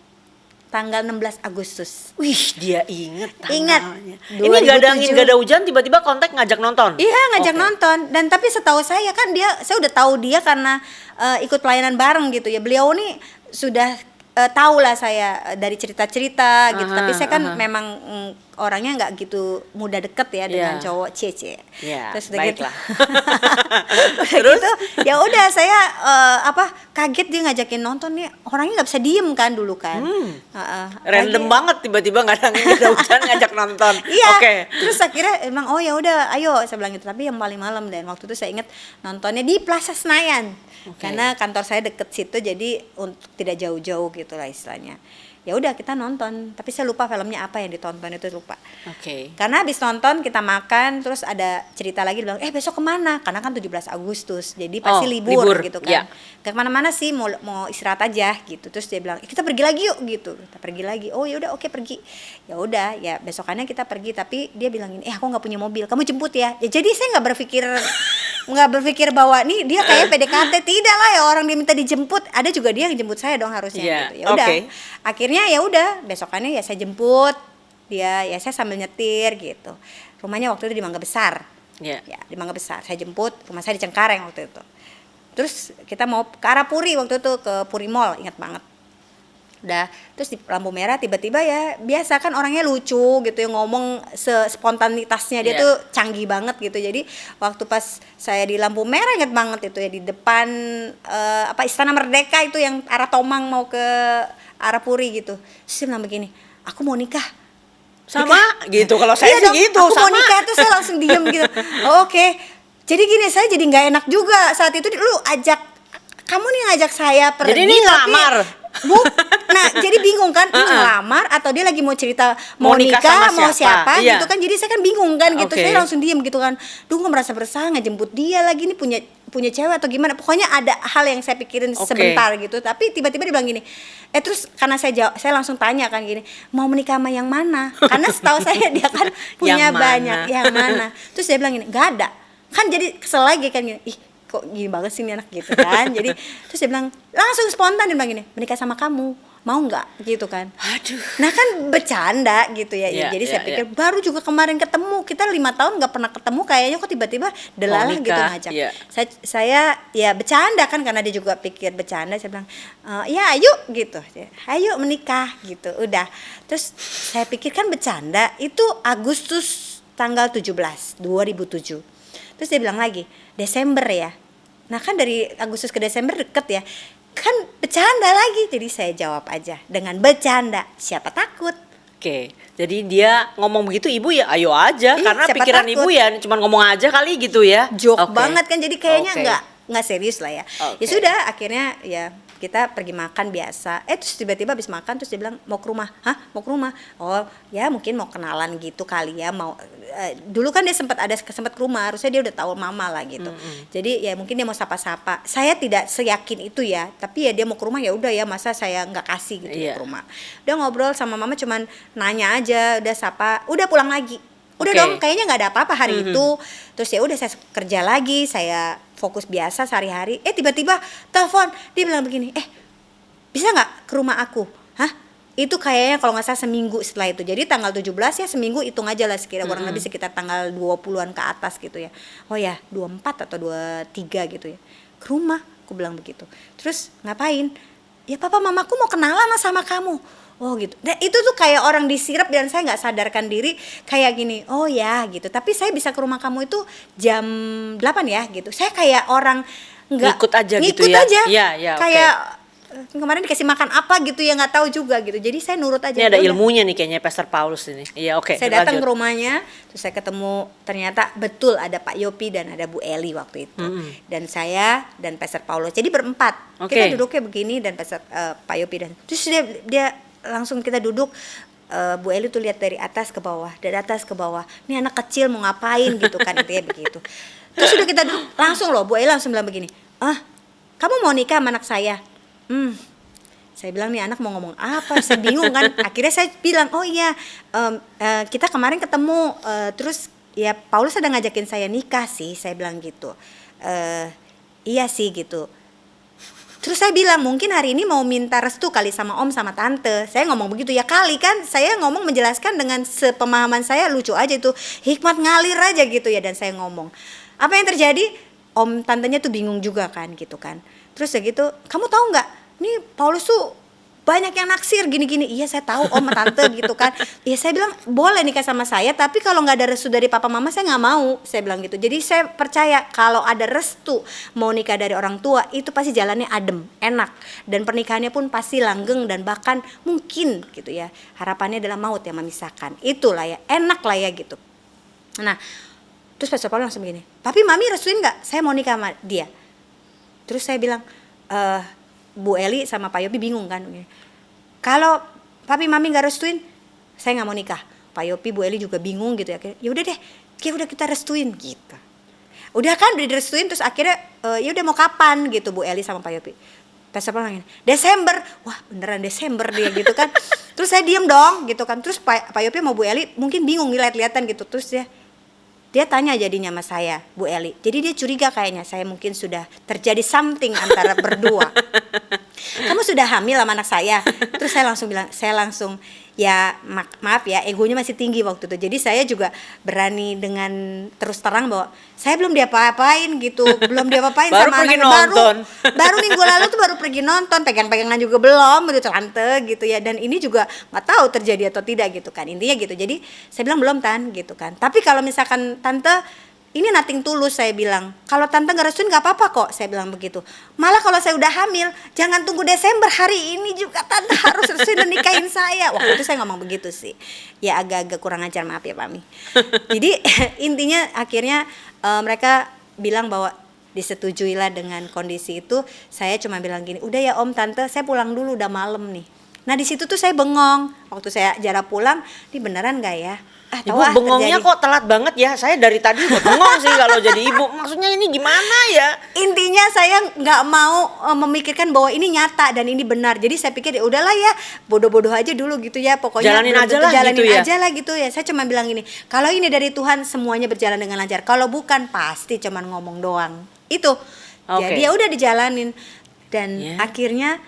tanggal 16 Agustus. Wih, dia inget Ingat. tanggalnya. Ini nggak ada angin, 2007. nggak ada hujan, tiba-tiba kontak ngajak nonton. Iya, ngajak Oke. nonton. Dan tapi setahu saya kan saya udah tahu dia karena ikut pelayanan bareng gitu ya. Beliau nih sudah tahu lah saya dari cerita-cerita gitu. Tapi saya kan memang orangnya nggak gitu mudah deket ya dengan Iya. cowok Cece. Ya, Terus udah gitu. baiklah. Terus gitu, ya udah saya kaget dia ngajakin nonton nih. Orangnya nggak bisa diem kan dulu kan. Random Lagi- banget tiba-tiba nggak ada angin, nggak ada hujan ngajak nonton. Iya. Oke. Terus akhirnya emang oh ya udah ayo saya bilang gitu, tapi yang paling malam, dan waktu itu saya ingat nontonnya di Plaza Senayan. Oke. Karena kantor saya deket situ, jadi untuk tidak jauh-jauh gitu lah istilahnya. Ya udah kita nonton, tapi saya lupa filmnya apa yang ditonton, itu lupa. Oke. Karena habis nonton kita makan, terus ada cerita lagi, bilang besok kemana? Karena kan 17 Agustus, jadi pasti Oh, libur libur, gitu ya. kan. Ke kemana-mana sih, mau istirahat aja gitu. Terus dia bilang kita pergi lagi yuk gitu. Kita pergi lagi. Oh ya udah, oke pergi. Ya udah, ya besokannya kita pergi, tapi dia bilangin aku nggak punya mobil, kamu jemput ya. Jadi saya nggak berpikir bahwa nih dia kayak PDKT, tidak lah ya, orang dia minta dijemput, ada juga dia yang jemput saya dong harusnya Iya, gitu. Ya udah. oke. Akhirnya ya udah, besokannya ya saya jemput dia, ya saya sambil nyetir gitu. Rumahnya waktu itu di Mangga Besar. Ya. Ya, di Mangga Besar. Saya jemput, rumah saya di Cengkareng waktu itu. Terus kita mau ke arah Puri waktu itu, ke Puri Mall, ingat banget. Udah, terus di lampu merah tiba-tiba ya, biasa kan orangnya lucu gitu ya, ngomong spontanitasnya dia Yeah. tuh canggih banget gitu. Jadi waktu pas saya di lampu merah, ingat banget itu ya, di depan Istana Merdeka itu yang arah Tomang mau ke arah Puri gitu. Terus dia bilang begini, aku mau nikah. Sama gitu, kalau saya Iya sih dong, gitu, aku mau sama. nikah. Terus saya langsung diem gitu. Oh, oke. Jadi gini, saya jadi nggak enak juga saat itu. Lu kamu nih ngajak saya pergi. Jadi ini tapi- ngelamar. Nah, jadi bingung kan, ini ngelamar atau dia lagi mau cerita mau Mau nikah nikah, sama mau siapa? siapa Iya. gitu kan. Jadi saya kan bingung kan gitu. Oke. Saya langsung diem gitu kan. Duh, gue merasa bersalah ngejemput dia lagi, nih punya punya cewek atau gimana, pokoknya ada hal yang saya pikirin sebentar gitu. Tapi tiba-tiba dia bilang gini, terus karena saya langsung tanya kan gini, mau menikah sama yang mana, karena setahu saya dia kan punya banyak, yang mana. Terus dia bilang gini, nggak ada kan, jadi kesel lagi kan gini, ih kok gini banget sih ini anak gitu kan. Jadi terus dia bilang langsung spontan, dia bilang gini, menikah sama kamu mau nggak gitu kan. Aduh. Nah kan bercanda gitu ya. Jadi saya pikir baru juga kemarin ketemu, kita 5 tahun nggak pernah ketemu, kayaknya kok tiba-tiba delalah gitu ngajak. Saya ya bercanda kan, karena dia juga pikir bercanda. Saya bilang ya ayo gitu, ayo menikah gitu. Udah, terus saya pikir kan bercanda. Itu Agustus tanggal 17 2007. Terus dia bilang lagi Desember ya. Nah kan dari Agustus ke Desember deket ya, kan bercanda lagi. Jadi saya jawab aja dengan bercanda, siapa takut. Oke, jadi dia ngomong begitu, ibu ya ayo aja, karena pikiran takut. Ibu ya cuman ngomong aja kali gitu ya. Joke banget kan, jadi kayaknya nggak serius lah ya. Ya sudah, akhirnya ya kita pergi makan biasa. Terus tiba-tiba habis makan terus dia bilang mau ke rumah. Hah? Mau ke rumah? Oh ya mungkin mau kenalan gitu kali ya. Mau dulu kan dia sempat ke rumah, harusnya dia udah tahu mama lah gitu. Jadi ya mungkin dia mau sapa-sapa. Saya tidak seyakin itu ya, tapi ya dia mau ke rumah, ya udah ya, masa saya nggak kasih gitu ke rumah. Udah ngobrol sama mama, cuman nanya aja, udah sapa, udah pulang lagi. Udah dong, kayaknya nggak ada apa-apa hari itu. Terus ya udah saya kerja lagi, saya fokus biasa sehari-hari. Tiba-tiba telepon, dia bilang begini, bisa nggak ke rumah aku? Hah? Itu kayaknya kalau nggak salah seminggu setelah itu. Jadi tanggal 17 ya, seminggu hitung aja lah sekira kurang lebih sekitar tanggal 20-an ke atas gitu ya. Oh ya 24 atau 23 gitu ya. Ke rumah, aku bilang begitu. Terus ngapain? Ya papa mamaku mau kenalan sama kamu. Oh gitu. Nah itu tuh kayak orang disirap, dan saya nggak sadarkan diri kayak gini. Oh ya gitu. Tapi saya bisa ke rumah kamu itu jam 8 ya gitu. Saya kayak orang nggak ngikut aja gitu ya. Ya, kayak kemarin dikasih makan apa gitu ya, nggak tahu juga gitu. Jadi saya nurut aja. Ini ada ilmunya nih kayaknya Pastor Paulus ini. Iya Saya datang ke rumahnya, terus saya ketemu, ternyata betul ada Pak Yopi dan ada Bu Eli waktu itu. Dan saya dan Pastor Paulus. Jadi berempat. Kita duduknya begini, dan Pak Yopi dan terus dia langsung kita duduk. Bu Eli tuh lihat dari atas ke bawah, dari atas ke bawah. Ini anak kecil mau ngapain gitu kan, intinya begitu. Terus udah kita duduk, langsung loh Bu Eli langsung bilang begini, kamu mau nikah sama anak saya? Saya bilang nih anak mau ngomong apa, saya bingung kan. Akhirnya saya bilang, oh iya, kita kemarin ketemu, terus ya Paulus ada ngajakin saya nikah sih, saya bilang gitu. Iya sih gitu. Terus saya bilang mungkin hari ini mau minta restu kali sama om sama tante. Saya ngomong begitu ya kali kan. Saya ngomong menjelaskan dengan sepemahaman saya, lucu aja itu. Hikmat ngalir aja gitu ya. Dan saya ngomong, apa yang terjadi? Om tantenya tuh bingung juga kan gitu kan. Terus ya gitu, kamu tahu nggak? Nih Paulus tuh banyak yang naksir gini-gini. Iya saya tahu om tante gitu kan. Iya saya bilang boleh nikah sama saya, tapi kalau nggak ada restu dari papa mama saya nggak mau, saya bilang gitu. Jadi saya percaya kalau ada restu mau nikah dari orang tua itu pasti jalannya adem, enak, dan pernikahannya pun pasti langgeng, dan bahkan mungkin gitu ya harapannya adalah maut yang memisahkan. Itulah ya, enak lah ya gitu. Nah terus Pastor Paul langsung begini, papi mami restuin nggak saya mau nikah sama dia? Terus saya bilang, Bu Eli sama Pak Yopi bingung kan, kalau papi mami nggak restuin saya nggak mau nikah. Pak Yopi, Bu Eli juga bingung gitu ya. Ya udah deh, udah kita restuin gitu. Udah kan udah direstuin, terus akhirnya ya udah mau kapan gitu Bu Eli sama Pak Yopi. Pastor Paul ngomong, Desember. Wah beneran Desember dia gitu kan. Terus saya diem dong gitu kan. Terus Pak Yopi sama Bu Eli mungkin bingung lihat-lihatan gitu. Terus dia tanya jadinya sama saya, Bu Eli. Jadi dia curiga kayaknya saya mungkin sudah terjadi something antara berdua. Kamu sudah hamil sama anak saya? Terus saya langsung bilang, ya maaf ya, egonya masih tinggi waktu itu. Jadi saya juga berani dengan terus terang bahwa saya belum diapa-apain gitu, belum diapa-apain sama anaknya. Baru minggu lalu tuh baru pergi nonton, pegang-pegangan juga belum gitu tante gitu ya. Dan ini juga nggak tahu terjadi atau tidak gitu kan, intinya gitu. Jadi saya bilang belum tan gitu kan. Tapi kalau misalkan tante ini nothing tulus, saya bilang. Kalau tante nggak restuin nggak apa-apa kok, saya bilang begitu. Malah kalau saya udah hamil, jangan tunggu Desember, hari ini juga tante harus restuin dan nikahin saya. Waktu itu saya ngomong begitu sih. Ya agak-agak kurang ajar, maaf ya Pami. Jadi intinya akhirnya mereka bilang bahwa disetujuilah dengan kondisi itu. Saya cuma bilang gini, udah ya om tante, saya pulang dulu, udah malam nih. Nah di situ tuh saya bengong. Waktu saya jarak pulang, ini beneran nggak ya? Ibu bengongnya kok telat banget ya. Saya dari tadi udah bengong sih kalau jadi ibu. Maksudnya ini gimana ya? Intinya saya nggak mau memikirkan bahwa ini nyata dan ini benar. Jadi saya pikir ya udahlah ya, bodoh-bodoh aja dulu gitu ya. Pokoknya Jalanin aja lah gitu ya. Saya cuma bilang ini, kalau ini dari Tuhan semuanya berjalan dengan lancar. Kalau bukan pasti cuman ngomong doang. Itu. Jadi ya udah dijalanin. Dan akhirnya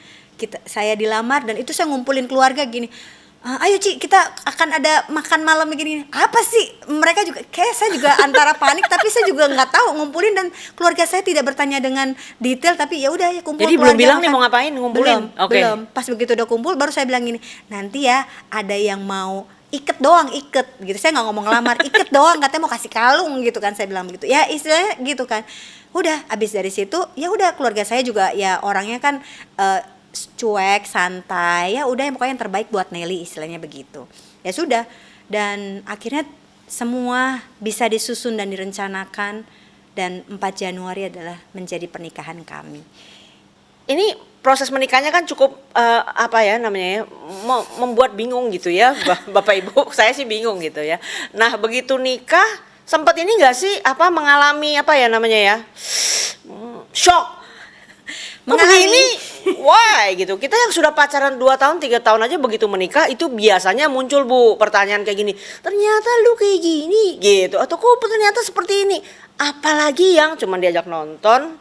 saya dilamar dan itu saya ngumpulin keluarga gini. Ayo Ci, kita akan ada makan malam begini. Apa sih? Mereka juga kayak saya juga antara panik tapi saya juga nggak tahu ngumpulin, dan keluarga saya tidak bertanya dengan detail, tapi ya udah ya kumpul. Jadi keluarga belum bilang makan. nih mau ngapain ngumpulin. Belum. Pas begitu udah kumpul baru saya bilang gini, nanti ya ada yang mau iket gitu. Saya nggak ngomong lamar, iket doang, katanya mau kasih kalung gitu kan, saya bilang begitu. Ya istilahnya gitu kan. Udah abis dari situ ya udah keluarga saya juga ya orangnya kan cuek, santai, ya udah yang pokoknya yang terbaik buat Nelly, istilahnya begitu. Ya sudah, dan akhirnya semua bisa disusun dan direncanakan, dan 4 Januari adalah menjadi pernikahan kami. Ini proses menikahnya kan cukup membuat bingung gitu ya. Bapak Ibu, saya sih bingung gitu ya. Nah, begitu nikah sempat ini enggak sih mengalami shock. Begini, why gitu. Kita yang sudah pacaran 2 tahun, 3 tahun aja begitu menikah itu biasanya muncul Bu pertanyaan kayak gini. Ternyata lu kayak gini gitu, atau kok ternyata seperti ini. Apalagi yang cuma diajak nonton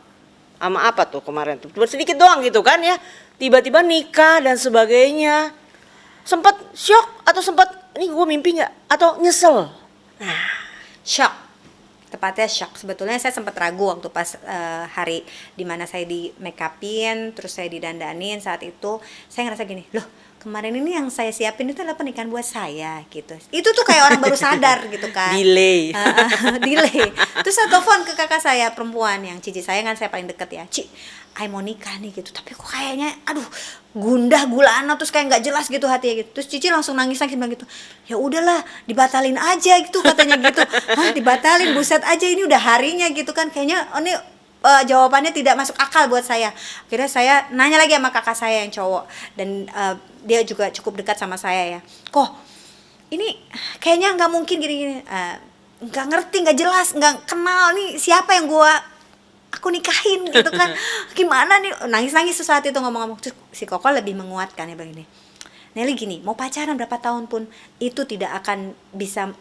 sama apa tuh kemarin tuh, sedikit doang gitu kan ya. Tiba-tiba nikah dan sebagainya. Sempat shock atau sempat ini gue mimpi nggak atau nyesel? Nah, shock. Tepatnya shock. Sebetulnya saya sempat ragu waktu pas hari dimana saya di make upin, terus saya didandanin. Saat itu saya ngerasa gini, loh kemarin ini yang saya siapin itu adalah pernikahan buat saya gitu. Itu tuh kayak orang baru sadar gitu kan. Delay. Delay. Terus saya telepon ke kakak saya perempuan, yang cici saya kan, saya paling deket ya. Ci, I mau nikah nih gitu, tapi kok kayaknya gundah gulana, terus kayak nggak jelas gitu hatinya gitu. Terus cici langsung nangis bilang gitu, ya udahlah dibatalin aja gitu katanya gitu. Hah, dibatalin, buset aja ini udah harinya gitu kan, kayaknya ini jawabannya tidak masuk akal buat saya. Akhirnya saya nanya lagi sama kakak saya yang cowok, dan dia juga cukup dekat sama saya ya. Kok ini kayaknya nggak mungkin gini-gini, nggak ngerti, nggak jelas, nggak kenal nih siapa yang aku nikahin gitu kan. Gimana nih, nangis-nangis saat itu ngomong-ngomong. Terus si Koko lebih menguatkan ya begini, Nelly gini, mau pacaran berapa tahun pun itu tidak akan bisa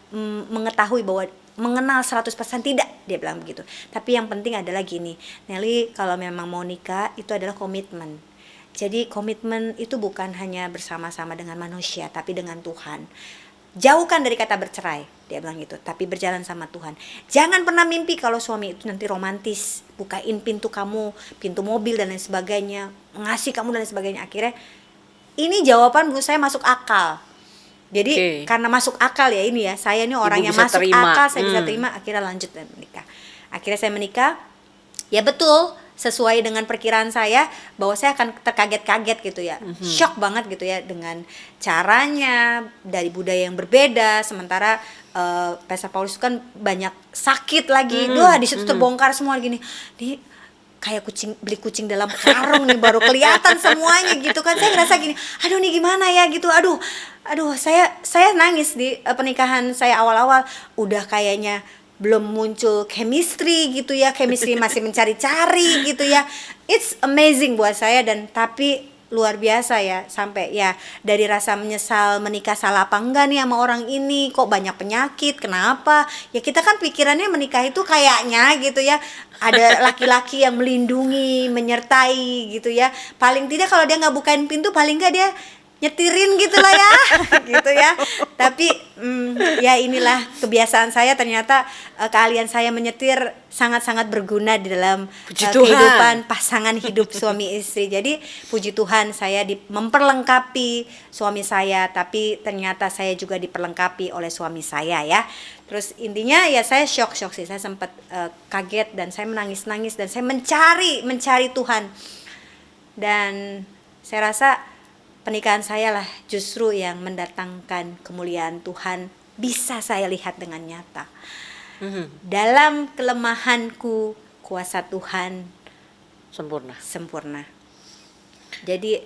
mengetahui bahwa mengenal 100% tidak, dia bilang begitu. Tapi yang penting adalah gini, Nelly kalau memang mau nikah itu adalah komitmen. Jadi komitmen itu bukan hanya bersama-sama dengan manusia, tapi dengan Tuhan. Jauhkan dari kata bercerai, dia bilang gitu, tapi berjalan sama Tuhan. Jangan pernah mimpi kalau suami itu nanti romantis, bukain pintu kamu, pintu mobil dan lain sebagainya, ngasih kamu dan lain sebagainya. Akhirnya ini jawaban menurut saya masuk akal. Jadi karena masuk akal ya ini ya, saya ini orang yang masuk akal, saya bisa terima. Akhirnya lanjut dan menikah. Akhirnya saya menikah, ya betul, sesuai dengan perkiraan saya bahwa saya akan terkaget-kaget gitu ya, shock banget gitu ya dengan caranya, dari budaya yang berbeda. Sementara Pastor Paulus kan banyak sakit lagi, di situ terbongkar semua gini, nih kayak beli kucing dalam karung nih, baru kelihatan semuanya gitu kan. Saya ngerasa gini, aduh nih gimana ya gitu, aduh saya nangis di pernikahan saya awal-awal. Udah kayaknya belum muncul chemistry gitu ya, chemistry masih mencari-cari gitu ya. It's amazing buat saya, dan tapi luar biasa ya, sampai ya dari rasa menyesal menikah salah apa enggak nih sama orang ini, kok banyak penyakit, kenapa? Ya kita kan pikirannya menikah itu kayaknya gitu ya, ada laki-laki yang melindungi, menyertai gitu ya. Paling tidak kalau dia nggak bukain pintu, paling nggak dia nyetirin gitu lah ya, gitu ya. Tapi ya inilah kebiasaan saya, ternyata keahlian saya menyetir sangat-sangat berguna di dalam kehidupan pasangan hidup suami istri. Jadi puji Tuhan saya memperlengkapi suami saya, tapi ternyata saya juga diperlengkapi oleh suami saya ya. Terus intinya ya saya shock sih, saya sempat kaget dan saya menangis-nangis dan saya mencari Tuhan. Dan saya rasa pernikahan saya lah justru yang mendatangkan kemuliaan Tuhan, bisa saya lihat dengan nyata. Dalam kelemahanku, kuasa Tuhan sempurna. Jadi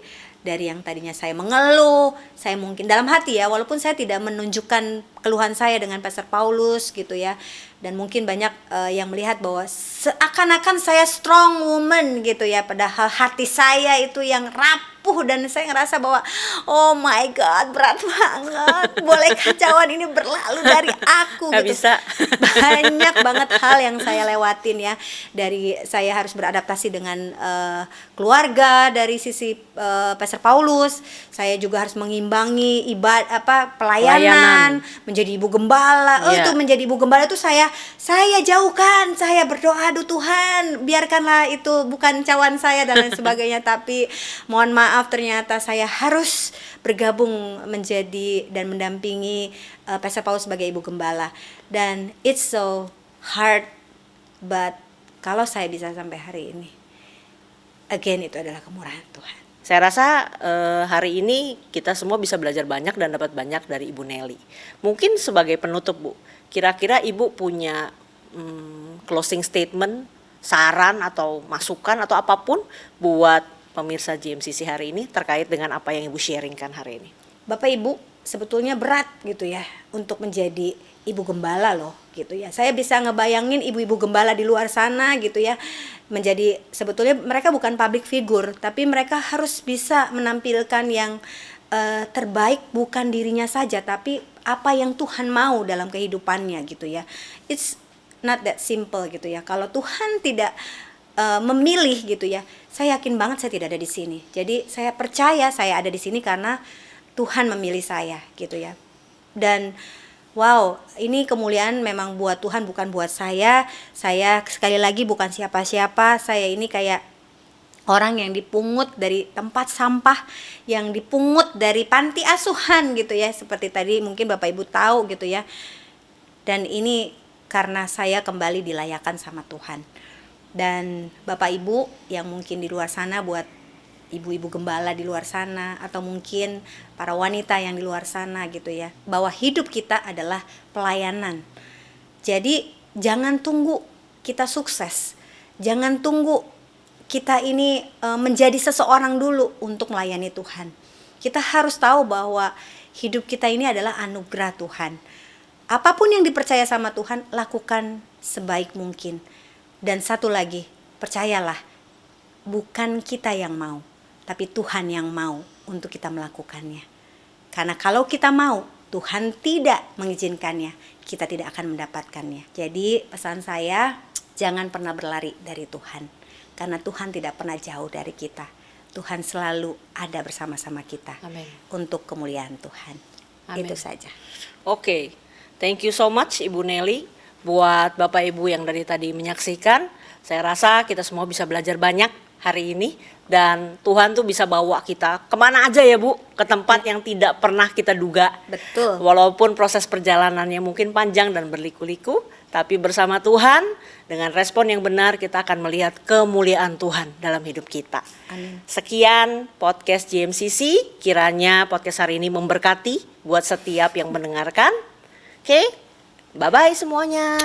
dari yang tadinya saya mengeluh, saya mungkin dalam hati ya, walaupun saya tidak menunjukkan keluhan saya dengan Pastor Paulus gitu ya, dan mungkin banyak yang melihat bahwa seakan-akan saya strong woman gitu ya, padahal hati saya itu yang rapuh dan saya ngerasa bahwa oh my God, berat banget, boleh kacauan ini berlalu dari aku Nggak gitu. bisa. Banyak banget hal yang saya lewatin ya, dari saya harus beradaptasi dengan keluarga dari sisi Pastor Paulus, saya juga harus mengimbangi pelayanan, menjadi ibu gembala. Iya. Itu menjadi ibu gembala itu saya jauhkan, saya berdoa, aduh Tuhan, biarkanlah itu bukan cawan saya dan lain sebagainya. Tapi mohon maaf, ternyata saya harus bergabung menjadi dan mendampingi Pastor Paulus sebagai ibu gembala. Dan it's so hard, but kalau saya bisa sampai hari ini, again itu adalah kemurahan Tuhan. Saya rasa hari ini kita semua bisa belajar banyak dan dapat banyak dari Ibu Nelly. Mungkin sebagai penutup, Bu, kira-kira Ibu punya closing statement, saran atau masukan atau apapun buat pemirsa GMCC hari ini terkait dengan apa yang Ibu sharingkan hari ini? Bapak Ibu, sebetulnya berat gitu ya untuk menjadi ibu gembala loh gitu ya. Saya bisa ngebayangin ibu-ibu gembala di luar sana gitu ya, menjadi, sebetulnya mereka bukan public figure, tapi mereka harus bisa menampilkan yang terbaik, bukan dirinya saja tapi apa yang Tuhan mau dalam kehidupannya gitu ya. It's not that simple gitu ya. Kalau Tuhan tidak memilih gitu ya, saya yakin banget saya tidak ada di sini. Jadi saya percaya saya ada di sini karena Tuhan memilih saya gitu ya. Dan wow, ini kemuliaan memang buat Tuhan, bukan buat saya. Saya sekali lagi bukan siapa-siapa. Saya ini kayak orang yang dipungut dari tempat sampah, yang dipungut dari panti asuhan gitu ya. Seperti tadi mungkin Bapak Ibu tahu gitu ya. Dan ini karena saya kembali dilayakan sama Tuhan. Dan Bapak Ibu yang mungkin di luar sana, buat ibu-ibu gembala di luar sana, atau mungkin para wanita yang di luar sana gitu ya, bahwa hidup kita adalah pelayanan. Jadi jangan tunggu kita sukses, jangan tunggu kita ini menjadi seseorang dulu untuk melayani Tuhan. Kita harus tahu bahwa hidup kita ini adalah anugerah Tuhan. Apapun yang dipercaya sama Tuhan, lakukan sebaik mungkin. Dan satu lagi, percayalah, bukan kita yang mau, tapi Tuhan yang mau untuk kita melakukannya. Karena kalau kita mau, Tuhan tidak mengizinkannya, kita tidak akan mendapatkannya. Jadi pesan saya, jangan pernah berlari dari Tuhan. Karena Tuhan tidak pernah jauh dari kita. Tuhan selalu ada bersama-sama kita. Amin. Untuk kemuliaan Tuhan. Amin. Itu saja. Oke, thank you so much Ibu Nelly. Buat Bapak Ibu yang dari tadi menyaksikan, saya rasa kita semua bisa belajar banyak hari ini. Dan Tuhan tuh bisa bawa kita kemana aja ya Bu, ke tempat yang tidak pernah kita duga. Betul. Walaupun proses perjalanannya mungkin panjang dan berliku-liku, tapi bersama Tuhan, dengan respon yang benar kita akan melihat kemuliaan Tuhan dalam hidup kita. Amin. Sekian podcast GMCC, kiranya podcast hari ini memberkati buat setiap yang mendengarkan. Oke, bye-bye semuanya.